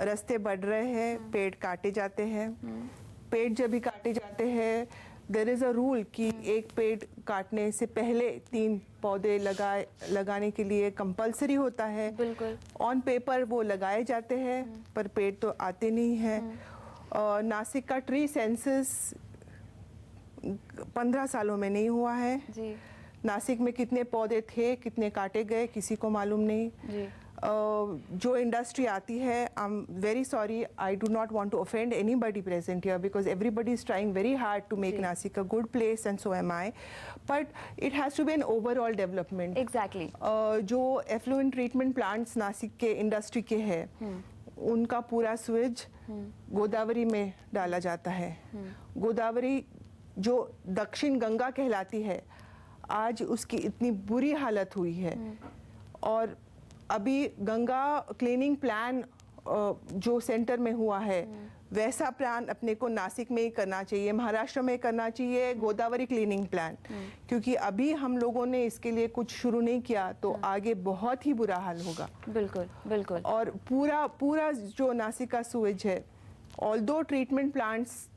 रास्ते बढ़ रहे हैं, पेड़ काटे जाते हैं। पेड़ जब भी काटे जाते हैं, देयर इज़ अ रूल कि एक पेड़ काटने से पहले 3 पौधे लगाने के लिए कंपलसरी होता है। बिल्कुल। ऑन पेपर वो लगाए जाते हैं पर पेड़ तो आते नहीं हैं। नासिक का ट्री सेंसस 15 सालों में नहीं हुआ है जी। नासिक में कितने पौधे थे, कितने काटे गए, किसी को मालूम नहीं जी। जो इंडस्ट्री आती है, I am very sorry, I do not want to offend anybody present here because everybody is trying very hard to make Nashik a good place and so am I, but it has to be an overall development. Exactly. जो effluent treatment plants Nashik के industry के हैं, उनका पूरा switch Godavari में डाला जाता है। गोदावरी जो दक्षिण गंगा कहलाती है, आज उसकी इतनी बुरी हालत हुई है। और अभी गंगा क्लीनिंग प्लान जो सेंटर में हुआ है, वैसा प्लान अपने को नासिक में ही करना चाहिए, महाराष्ट्र में करना चाहिए, गोदावरी क्लीनिंग प्लान। क्योंकि अभी हम लोगों ने इसके लिए कुछ शुरू नहीं किया तो आगे बहुत ही बुरा हाल होगा। बिल्कुल बिल्कुल। और पूरा जो नासिक का सुएज है, although treatment plants,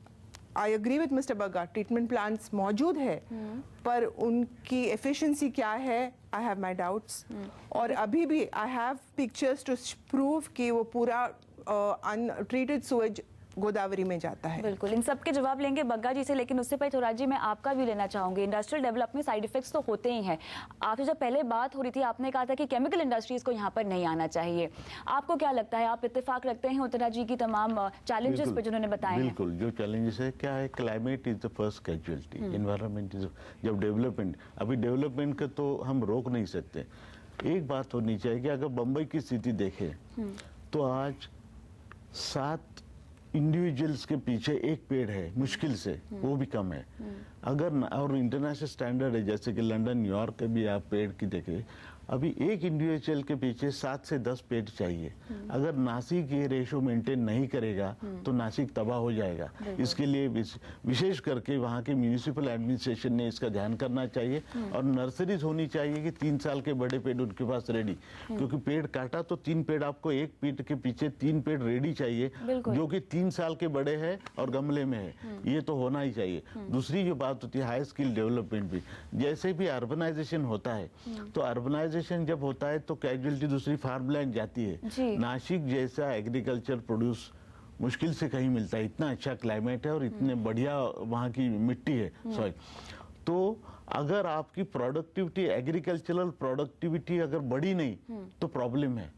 I agree with mister Bagga, treatment plants मौजूद है, पर उनकी एफिशिएंसी क्या है, आई हैव माई डाउट्स। और अभी भी I have pictures to prove कि वो पूरा अनट्रीटेड सुएज गोदावरी में जाता है। बिल्कुल, इन सब के जवाब लेंगे बग्गा जी से, लेकिन उससे पहले थोड़ा जी मैं आपका भी लेना चाहूंगी। इंडस्ट्रियल डेवलपमेंट में साइड इफेक्ट्स तो होते ही हैं। आपसे जब पहले बात हो रही थी, आपने कहा था कि केमिकल इंडस्ट्रीज को यहाँ पर नहीं आना चाहिए। आपको क्या लगता है, आप इत्तेफाक रखते हैं उत्तरा जी की तमाम चैलेंजेस पे जिन्होंने बताए हैं? बिल्कुल, जो चैलेंजेस है क्या है, climate is the first casualty, environment is, जब डेवलपमेंट, अभी डेवलपमेंट का तो हम रोक नहीं सकते। एक बात होनी चाहिए कि अगर बम्बई की स्थिति देखें तो आज 7 इंडिविजुअल्स के पीछे एक पेड़ है, मुश्किल से, वो भी कम है। अगर और इंटरनेशनल स्टैंडर्ड है, जैसे कि लंदन, न्यूयॉर्क के भी आप पेड़ की देखें, अभी एक इंडिविजुअल के पीछे 7 से 10 पेड़ चाहिए। अगर नासिक ये रेशो मेंटेन नहीं करेगा तो नासिक तबाह हो जाएगा। इसके लिए विशेष करके वहाँ के म्यूनिसिपल एडमिनिस्ट्रेशन ने इसका ध्यान करना चाहिए और नर्सरीज होनी चाहिए कि 3 साल के बड़े पेड़ उनके पास रेडी, क्योंकि पेड़ काटा तो 3 पेड़, आपको एक पेड़ के पीछे 3 पेड़ रेडी चाहिए जो कि 3 साल के बड़े हैं और गमले में है। ये तो होना ही चाहिए। दूसरी जो बात होती है हाई स्किल डेवलपमेंट भी, जैसे भी अर्बनाइजेशन होता है तो अर्बनाइजेशन जब होता है तो कैजुअलिटी दूसरी फार्मलैंड जाती है। नासिक जैसा एग्रीकल्चर प्रोड्यूस मुश्किल से कहीं मिलता है, इतना अच्छा क्लाइमेट है और इतने बढ़िया वहाँ की मिट्टी है, सॉइल। तो अगर आपकी प्रोडक्टिविटी, एग्रीकल्चरल प्रोडक्टिविटी अगर बढ़ी नहीं तो प्रॉब्लम है।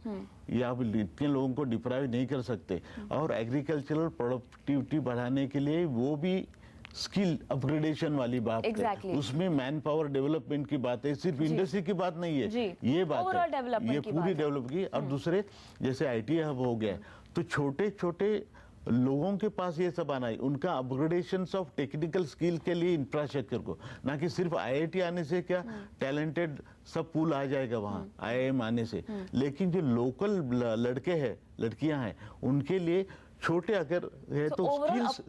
ये आप इतने लोगों को डिप्राइव नहीं कर सकते। और एग्रीकल्चरल प्रोडक्टिविटी बढ़ाने के लिए वो भी स्किल अपग्रेडेशन वाली बात है, उसमें मैन पावर डेवलपमेंट की बात है, सिर्फ इंडस्ट्री की बात नहीं है, ये बात है, ये पूरी डेवलप की। और दूसरे जैसे आईटी हब हो गया, तो छोटे छोटे लोगों के पास ये सब आना है, उनका अपग्रेडेशन ऑफ टेक्निकल स्किल के लिए इंफ्रास्ट्रक्चर को, ना कि सिर्फ आईआईटी आने से क्या टैलेंटेड सब पूल आ जाएगा वहाँ आईआईएम आने से, लेकिन जो लोकल लड़के हैं, लड़कियां हैं, उनके लिए छोटे अगर है तो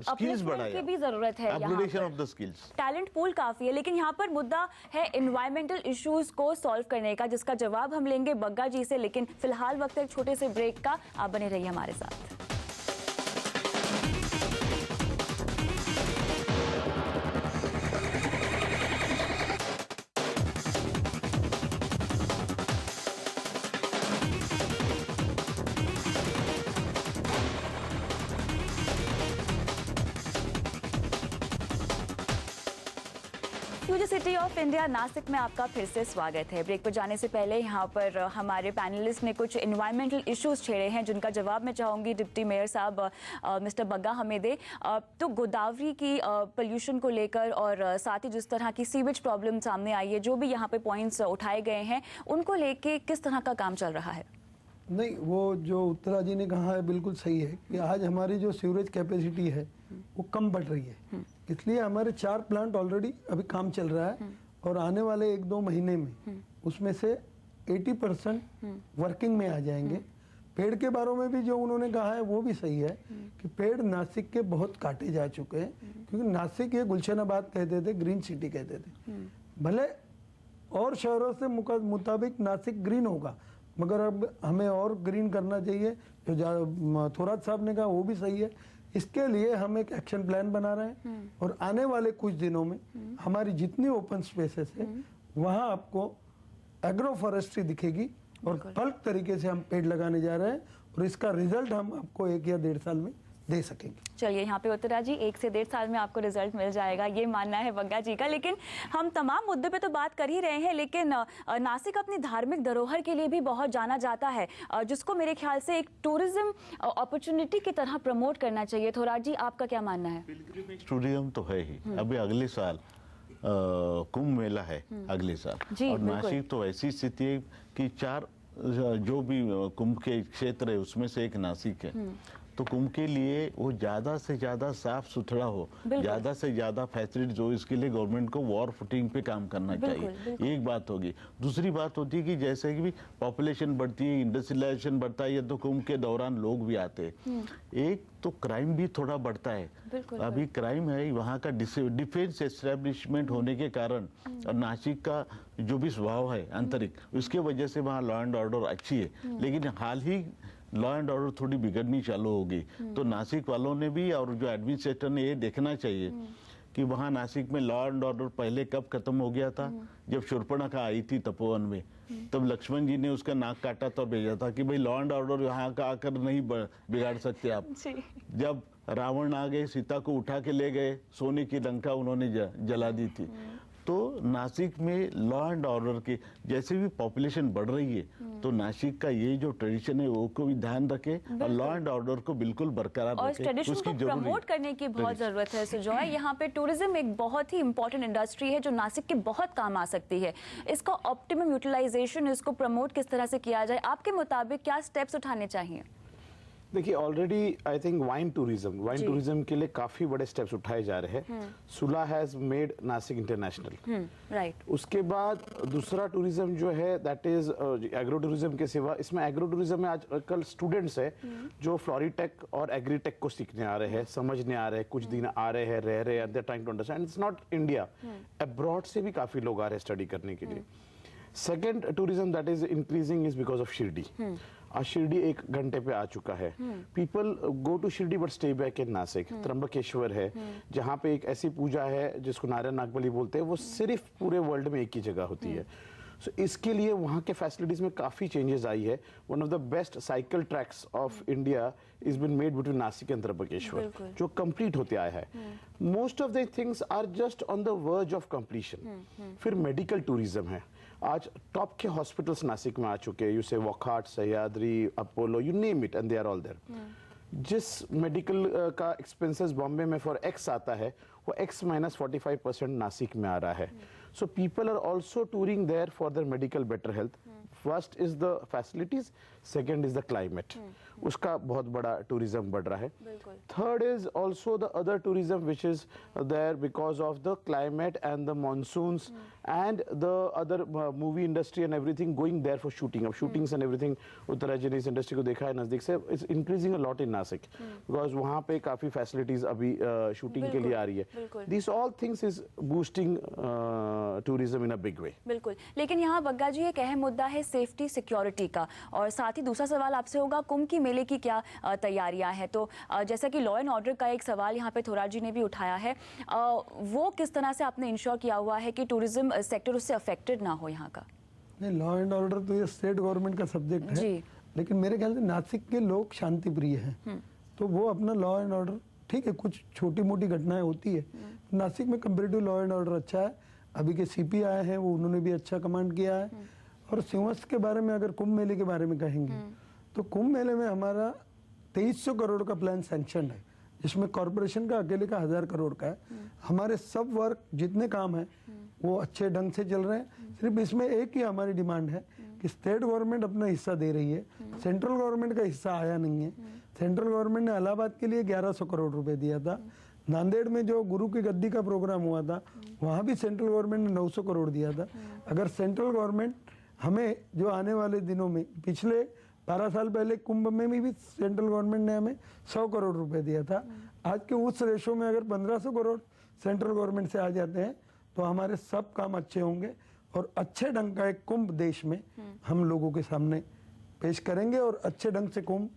स्किल्स बढ़ाया, की भी जरूरत है, upgradation of the skills. Talent pool काफी है, लेकिन यहाँ पर मुद्दा है एनवायरमेंटल इश्यूज को सॉल्व करने का, जिसका जवाब हम लेंगे बग्गा जी से। लेकिन फिलहाल वक्त एक छोटे से ब्रेक का, आप बने रहिए हमारे साथ। Future city of India Nashik में आपका फिर से स्वागत है। ब्रेक पर जाने से पहले यहाँ पर हमारे पैनलिस्ट ने कुछ एनवायरमेंटल इश्यूज छेड़े हैं जिनका जवाब मैं चाहूँगी डिप्टी मेयर साहब मिस्टर बग्गा हमें दे। तो गोदावरी की पोल्यूशन को लेकर और साथ ही जिस तरह की सीवेज प्रॉब्लम सामने आई है, जो भी यहाँ पे पॉइंट्स उठाए गए हैं, उनको लेके किस तरह का काम चल रहा है? नहीं, वो जो उत्तरा जी ने कहा है बिल्कुल सही है कि आज हमारी जो सीवरेज कैपेसिटी है वो कम बढ़ रही है, इसलिए हमारे 4 प्लांट ऑलरेडी अभी काम चल रहा है और आने वाले 1-2 महीने में उसमें से 80% वर्किंग में आ जाएंगे। पेड़ के बारे में भी जो उन्होंने कहा है वो भी सही है कि पेड़ नासिक के बहुत काटे जा चुके हैं, क्योंकि नासिक ये गुलशनाबाद कहते थे, ग्रीन सिटी कहते थे। भले और शहरों से मुताबिक नासिक ग्रीन होगा, मगर अब हमें और ग्रीन करना चाहिए। जो थोरात साहब ने कहा वो भी सही है। इसके लिए हम एक एक्शन प्लान बना रहे हैं और आने वाले कुछ दिनों में हमारी जितनी ओपन स्पेसेस है वहाँ आपको एग्रो फॉरेस्ट्री दिखेगी और बल्क तरीके से हम पेड़ लगाने जा रहे हैं और इसका रिजल्ट हम आपको 1 या 1.5 साल में दे सकेंगे। चलिए, यहाँ पे उत्तरा जी 1 से 1.5 साल में आपको रिजल्ट मिल जाएगा, ये मानना है बग्गा जी का। लेकिन हम तमाम मुद्दों पे तो बात कर ही रहे हैं, लेकिन नासिक अपनी धार्मिक धरोहर के लिए भी बहुत जाना जाता है, जिसको मेरे ख्याल से एक टूरिज्म अपॉर्चुनिटी की तरह प्रमोट करना चाहिए। थोराट जी, आपका क्या मानना है? टूरिज्म तो है ही। अभी अगले साल कुंभ मेला है अगले साल, और नासिक तो ऐसी स्थिति है कि 4 जो भी कुंभ के क्षेत्र है उसमें से एक नासिक है। तो कुंभ के लिए वो ज्यादा से ज्यादा साफ सुथरा हो, ज्यादा से ज्यादा फैसिलिटीज हो, इसके लिए गवर्नमेंट को वॉर फुटिंग पे काम करना चाहिए। एक बात होगी। दूसरी बात होती है कि जैसे कि भी पॉपुलेशन बढ़ती है, इंडस्ट्रियलाइजेशन बढ़ता है, तो कुंभ के दौरान लोग भी आते हैं। एक तो क्राइम भी थोड़ा बढ़ता है। अभी क्राइम है, वहाँ का डिफेंस एस्टेब्लिशमेंट होने के कारण और नासिक का जो भी स्वभाव है आंतरिक, उसके वजह से वहाँ लॉ एंड ऑर्डर अच्छी है। लेकिन हाल ही लॉ एंड ऑर्डर थोड़ी बिगड़नी चालू होगी, तो नासिक वालों ने भी और जो एडमिनिस्ट्रेटर ने ये देखना चाहिए कि वहाँ नासिक में लॉ एंड ऑर्डर पहले कब खत्म हो गया था, जब शूर्पणखा आई थी तपोवन में, तब लक्ष्मण जी ने उसका नाक काटा तो भेजा था कि भाई लॉ एंड ऑर्डर यहाँ का आकर नहीं बिगाड़ सकते आप। जब रावण आ गए, सीता को उठा के ले गए, सोने की लंका उन्होंने जला दी थी। तो नासिक में लॉ एंड ऑर्डर के जैसे भी पॉपुलेशन बढ़ रही है, तो नासिक का ये जो ट्रेडिशन है वो को भी ध्यान रखे और लॉ एंड ऑर्डर को बिल्कुल बरकरार रखे। और ट्रेडिशन को प्रमोट करने की बहुत जरूरत है सुजॉय। यहाँ पे टूरिज्म एक बहुत ही इंपॉर्टेंट इंडस्ट्री है जो नासिक के बहुत काम आ सकती है। इसका ऑप्टिमम यूटिलाइजेशन, इसको प्रमोट किस तरह से किया जाए, आपके मुताबिक क्या स्टेप्स उठाने चाहिए? देखिए, already I think wine tourism के लिए काफी बड़े स्टेप्स उठाए जा रहे हैं। सुला has made Nashik international, right. उसके बाद दूसरा टूरिज्म जो है दैट इज एग्रो टूरिज्म के सिवा, इसमें एग्रो टूरिज्म में आजकल स्टूडेंट्स है जो फ्लोरीटेक और एग्रीटेक को सीखने आ रहे हैं, समझने आ रहे हैं, कुछ दिन आ रहे हैं, रह रहे हैं, they are trying to understand. It's not India, abroad से भी काफी लोग आ रहे हैं स्टडी करने के लिए। Second tourism that is increasing is because of Shirdi. आज शिरडी 1 घंटे पे आ चुका है। People go to Shirdi but stay back in Nashik. Trimbakeshwar है जहाँ पे एक ऐसी पूजा है जिसको नारायण नागबली बोलते हैं, वो सिर्फ पूरे वर्ल्ड में एक ही जगह होती है। सो इसके लिए वहाँ के फैसिलिटीज में काफी चेंजेस आई है। One of the best cycle tracks of India is been made between Nashik and Trimbakeshwar, जो कंप्लीट होते आया है। Most of the things are just on the verge of completion. फिर मेडिकल टूरिज्म है। आज टॉप के हॉस्पिटल्स नासिक में आ चुके हैं। You say Wockhardt, Sahyadri, Apollo, you name it, and they are all there. जिस मेडिकल का एक्सपेंसेस बॉम्बे में फॉर एक्स आता है, वो एक्स माइनस 45% नासिक में आ रहा है। So people are also touring there for their medical better health. First is the facilities, second is the climate. उसका बहुत बड़ा टूरिज्म बढ़ रहा है। Third is also the other tourism which is there because of the climate and the monsoons and the other movie industry and everything going there for shooting of shootings and everything. Uttara ji ने इस industry को देखा है नजदीक से। It's increasing a lot in Nashik because वहाँ पे काफी फैसिलिटीज अभी शूटिंग के लिए आ रही है। This all things is boosting tourism in a big way. बिल्कुल, लेकिन यहाँ बग्गा जी एक अहम मुद्दा है सेफ्टी सिक्योरिटी का, और साथ ही दूसरा सवाल आपसे होगा कुंभ की मेले की क्या तैयारियां हैं। तो जैसा कि लॉ एंड ऑर्डर का एक सवाल यहाँ पे थोराट जी ने भी उठाया है, वो किस तरह से आपने इंश्योर किया हुआ है कि टूरिज्म सेक्टर उससे अफेक्टेड ना हो यहाँ का? नहीं, लॉ एंड ऑर्डर तो ये स्टेट गवर्नमेंट का सब्जेक्ट है, लेकिन मेरे ख्याल से नासिक के लोग शांति प्रिय हैं, तो वो अपना लॉ एंड ऑर्डर, ठीक है कुछ छोटी मोटी घटनाएं होती है, नासिक में कंपेरेटिव लॉ एंड ऑर्डर अच्छा है। अभी के सीपी आए हैं वो उन्होंने भी अच्छा कमांड किया है। और सिंहस्थ के बारे में अगर कुंभ मेले के बारे में कहेंगे तो कुंभ मेले में हमारा 2300 करोड़ का प्लान सैंक्शन है, जिसमें कॉरपोरेशन का अकेले का 1000 करोड़ का है। हमारे सब वर्क जितने काम हैं वो अच्छे ढंग से चल रहे हैं। सिर्फ इसमें एक ही हमारी डिमांड है कि स्टेट गवर्नमेंट अपना हिस्सा दे रही है, सेंट्रल गवर्नमेंट का हिस्सा आया नहीं है। सेंट्रल गवर्नमेंट ने इलाहाबाद के लिए 1100 करोड़ रुपए दिया था। नांदेड़ में जो गुरु की गद्दी का प्रोग्राम हुआ था वहाँ भी सेंट्रल गवर्नमेंट ने 900 करोड़ दिया था। अगर सेंट्रल गवर्नमेंट हमें जो आने वाले दिनों में, पिछले 12 साल पहले कुंभ में भी सेंट्रल गवर्नमेंट ने हमें 100 करोड़ रुपए दिया था। आज के उस रेशो में अगर 1500 करोड़ सेंट्रल गवर्नमेंट से आ जाते हैं तो हमारे सब काम अच्छे होंगे और अच्छे ढंग का एक कुंभ देश में हम लोगों के सामने पेश करेंगे और अच्छे ढंग से कुंभ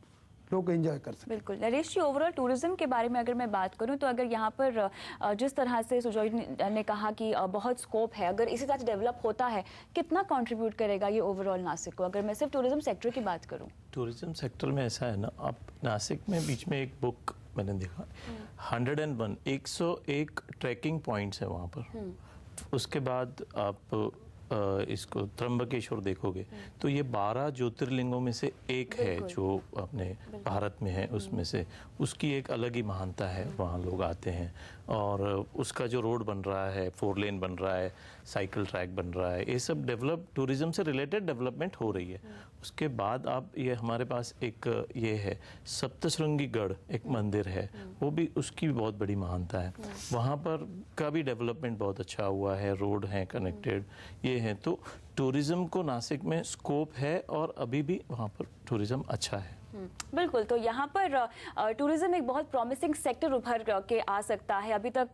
लोग एंजॉय कर सकते। बिल्कुल। नरेश जी, ओवरऑल टूरिज्म के बारे में अगर मैं बात करूं तो अगर यहाँ पर जिस तरह से सुजॉय ने कहा कि बहुत स्कोप है, अगर इसी तरह से डेवलप होता है, कितना कंट्रीब्यूट करेगा ये ओवरऑल नासिक को? अगर मैं सिर्फ टूरिज्म सेक्टर की बात करूं, टूरिज्म सेक्टर में ऐसा है ना, आप नासिक में बीच में एक बुक मैंने देखा 101 ट्रैकिंग पॉइंट्स है वहाँ पर। उसके बाद आप इसको त्र्यंबकेश्वर देखोगे तो ये 12 ज्योतिर्लिंगों में से एक है जो अपने भारत में है। उसमें से उसकी एक अलग ही महानता है, वहाँ लोग आते हैं। और उसका जो रोड बन रहा है, 4 लेन बन रहा है, साइकिल ट्रैक बन रहा है, ये सब डेवलप, टूरिज्म से रिलेटेड डेवलपमेंट हो रही है। उसके बाद आप ये हमारे पास एक ये है सप्तशृंगी गढ़, एक मंदिर है, वो भी, उसकी भी बहुत बड़ी महानता है। वहाँ पर का भी डेवलपमेंट बहुत अच्छा हुआ है, रोड हैं कनेक्टेड, ये है। तो टूरिज्म को नासिक में स्कोप है और अभी भी वहाँ पर टूरिज्म अच्छा है। बिल्कुल। तो यहाँ पर टूरिज्म एक बहुत प्रॉमिसिंग सेक्टर उभर के आ सकता है। अभी तक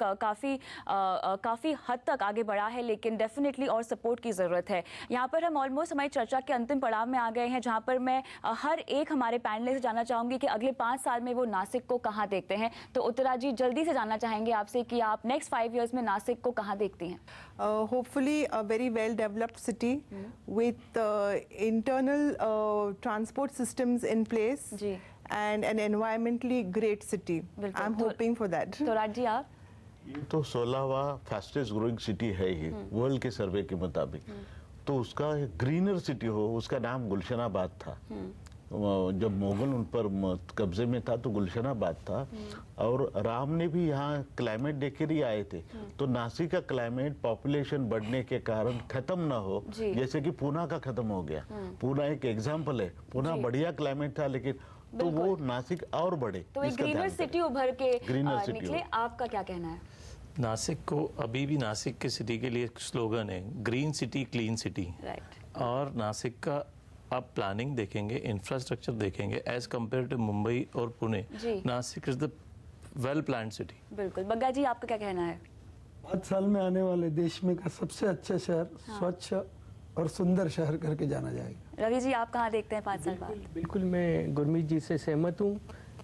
काफ़ी हद तक आगे बढ़ा है, लेकिन डेफिनेटली और सपोर्ट की ज़रूरत है। यहाँ पर हम ऑलमोस्ट हमारी चर्चा के अंतिम पड़ाव में आ गए हैं, जहाँ पर मैं हर एक हमारे पैनलिस्ट से जानना चाहूँगी कि अगले 5 साल में वो नासिक को कहाँ देखते हैं। तो उत्तरा जी, जल्दी से जानना चाहेंगे आपसे कि आप नेक्स्ट 5 ईयर्स में नासिक को कहाँ देखती हैं? Hopefully a very well developed city with internal transport systems in place and an environmentally great city. I'm hoping for that. तो राज जी, आप? ये तो 16वां फास्टेस्ट ग्रोइंग सिटी है ही वर्ल्ड के सर्वे के मुताबिक। तो उसका एक ग्रीनर सिटी हो, उसका नाम गुलशनाबाद था। जब मुगल उन पर कब्जे में था तो गुलशनाबाद था। और राम ने भी यहाँ क्लाइमेट देख ही आए थे। तो नासिक का क्लाइमेट पॉपुलेशन बढ़ने के कारण खत्म ना हो, जैसे कि पूना का खत्म हो गया। पूना एक एग्जाम्पल है, पूना बढ़िया क्लाइमेट था, लेकिन तो वो नासिक और बढ़े। तो एक ग्रीनर सिटी उभर के निकले, आपका क्या कहना है? नासिक को अभी भी, नासिक के सिटी के लिए स्लोगन है ग्रीन सिटी क्लीन सिटी। और नासिक का आप प्लानिंग देखेंगे, इंफ्रास्ट्रक्चर देखेंगे, एज कम्पेयर टू मुंबई और Pune, Nashik is the well planned city. बिल्कुल। बग्गा जी, आपका क्या कहना है? 5 साल में आने वाले देश में का सबसे अच्छा शहर, स्वच्छ और सुंदर शहर करके जाना जाएगा। रवि जी, आप कहाँ देखते हैं 5 साल बाद? बिल्कुल, मैं गुरमीत जी से सहमत हूँ।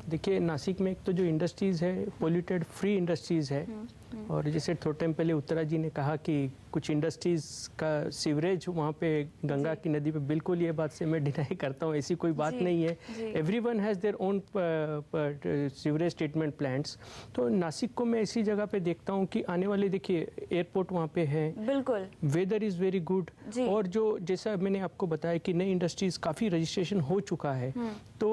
देखिए, नासिक में एक तो जो इंडस्ट्रीज़ है, पोल्यूटेड फ्री इंडस्ट्रीज़ है। और जैसे थोड़े टाइम पहले उत्तरा जी ने कहा कि कुछ इंडस्ट्रीज़ का सीवरेज वहाँ पे गंगा की नदी पे, बिल्कुल ये बात से मैं डिनाई करता हूँ, ऐसी कोई बात नहीं है। Everyone has their own sewerage treatment plants. तो नासिक को मैं ऐसी जगह पे देखता हूँ कि आने वाले, देखिए एयरपोर्ट वहाँ पे है, बिल्कुल, वेदर इज़ वेरी गुड। और जो जैसा मैंने आपको बताया कि नई इंडस्ट्रीज़ काफ़ी रजिस्ट्रेशन हो चुका है। तो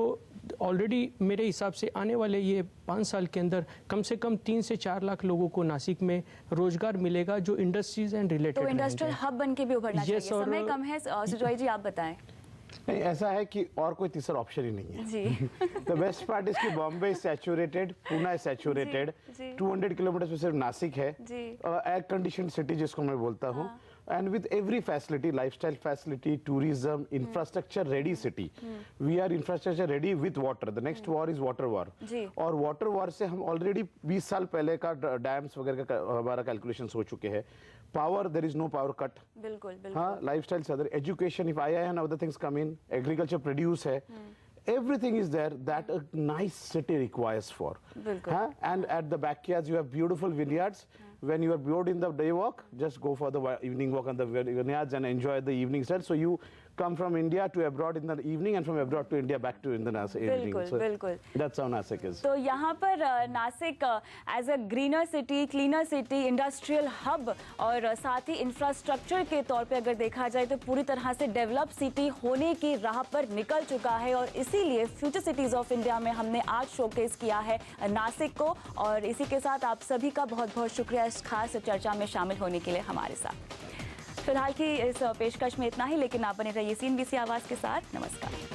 ऑलरेडी मेरे हिसाब से आने वाले ये 5 साल के अंदर कम से कम 3 से 4 लाख लोगों को नासिक में रोजगार मिलेगा, जो इंडस्ट्रीज एंड रिलेटेड। तो इंडस्ट्रियल हब बन के भी उभरना चाहिए। समय कम है, सुजॉय जी आप बताएं। नहीं, ऐसा है कि और कोई तीसरा ऑप्शन ही नहीं है जी। द बेस्ट पार्ट इज कि Bombay is saturated, Pune is saturated, 200 kilometre में सिर्फ नासिक है, एयर कंडीशन सिटी जिसको मैं बोलता हूँ। And with every facility, lifestyle facility, tourism, infrastructure ready city. We are infrastructure ready with water. The next war is water war. और water war से हम already 20 साल पहले का डैम्स वगैरह का हमारा कैलकुलेशंस हो चुके हैं। Power, there is no power cut. बिल्कुल, बिल्कुल। हाँ, lifestyle से other education, if II and other things come in, agriculture produce है। Everything is there that a nice city requires for. And at the backyards you have beautiful vineyards. When you are bored in the day walk, just go for the evening walk on the vineyards and enjoy the evening sun. So you come from India to abroad in the evening and from abroad to India back to in the evening. बिल्कुल बिल्कुल, That's how Nasik is. तो यहाँ पर Nashik as a greener city, cleaner city, industrial hub और साथ ही infrastructure के तौर पे अगर देखा जाए तो पूरी तरह से डेवलप सिटी होने की राह पर निकल चुका है और इसीलिए फ्यूचर सिटीज ऑफ इंडिया में हमने आज शोकेस किया है नासिक को। और इसी के साथ आप सभी का बहुत बहुत शुक्रिया इस खास चर्चा में शामिल होने के लिए हमारे साथ। फिलहाल की इस पेशकश में इतना ही, लेकिन आप बने रहिए CNBC आवाज़ के साथ। नमस्कार।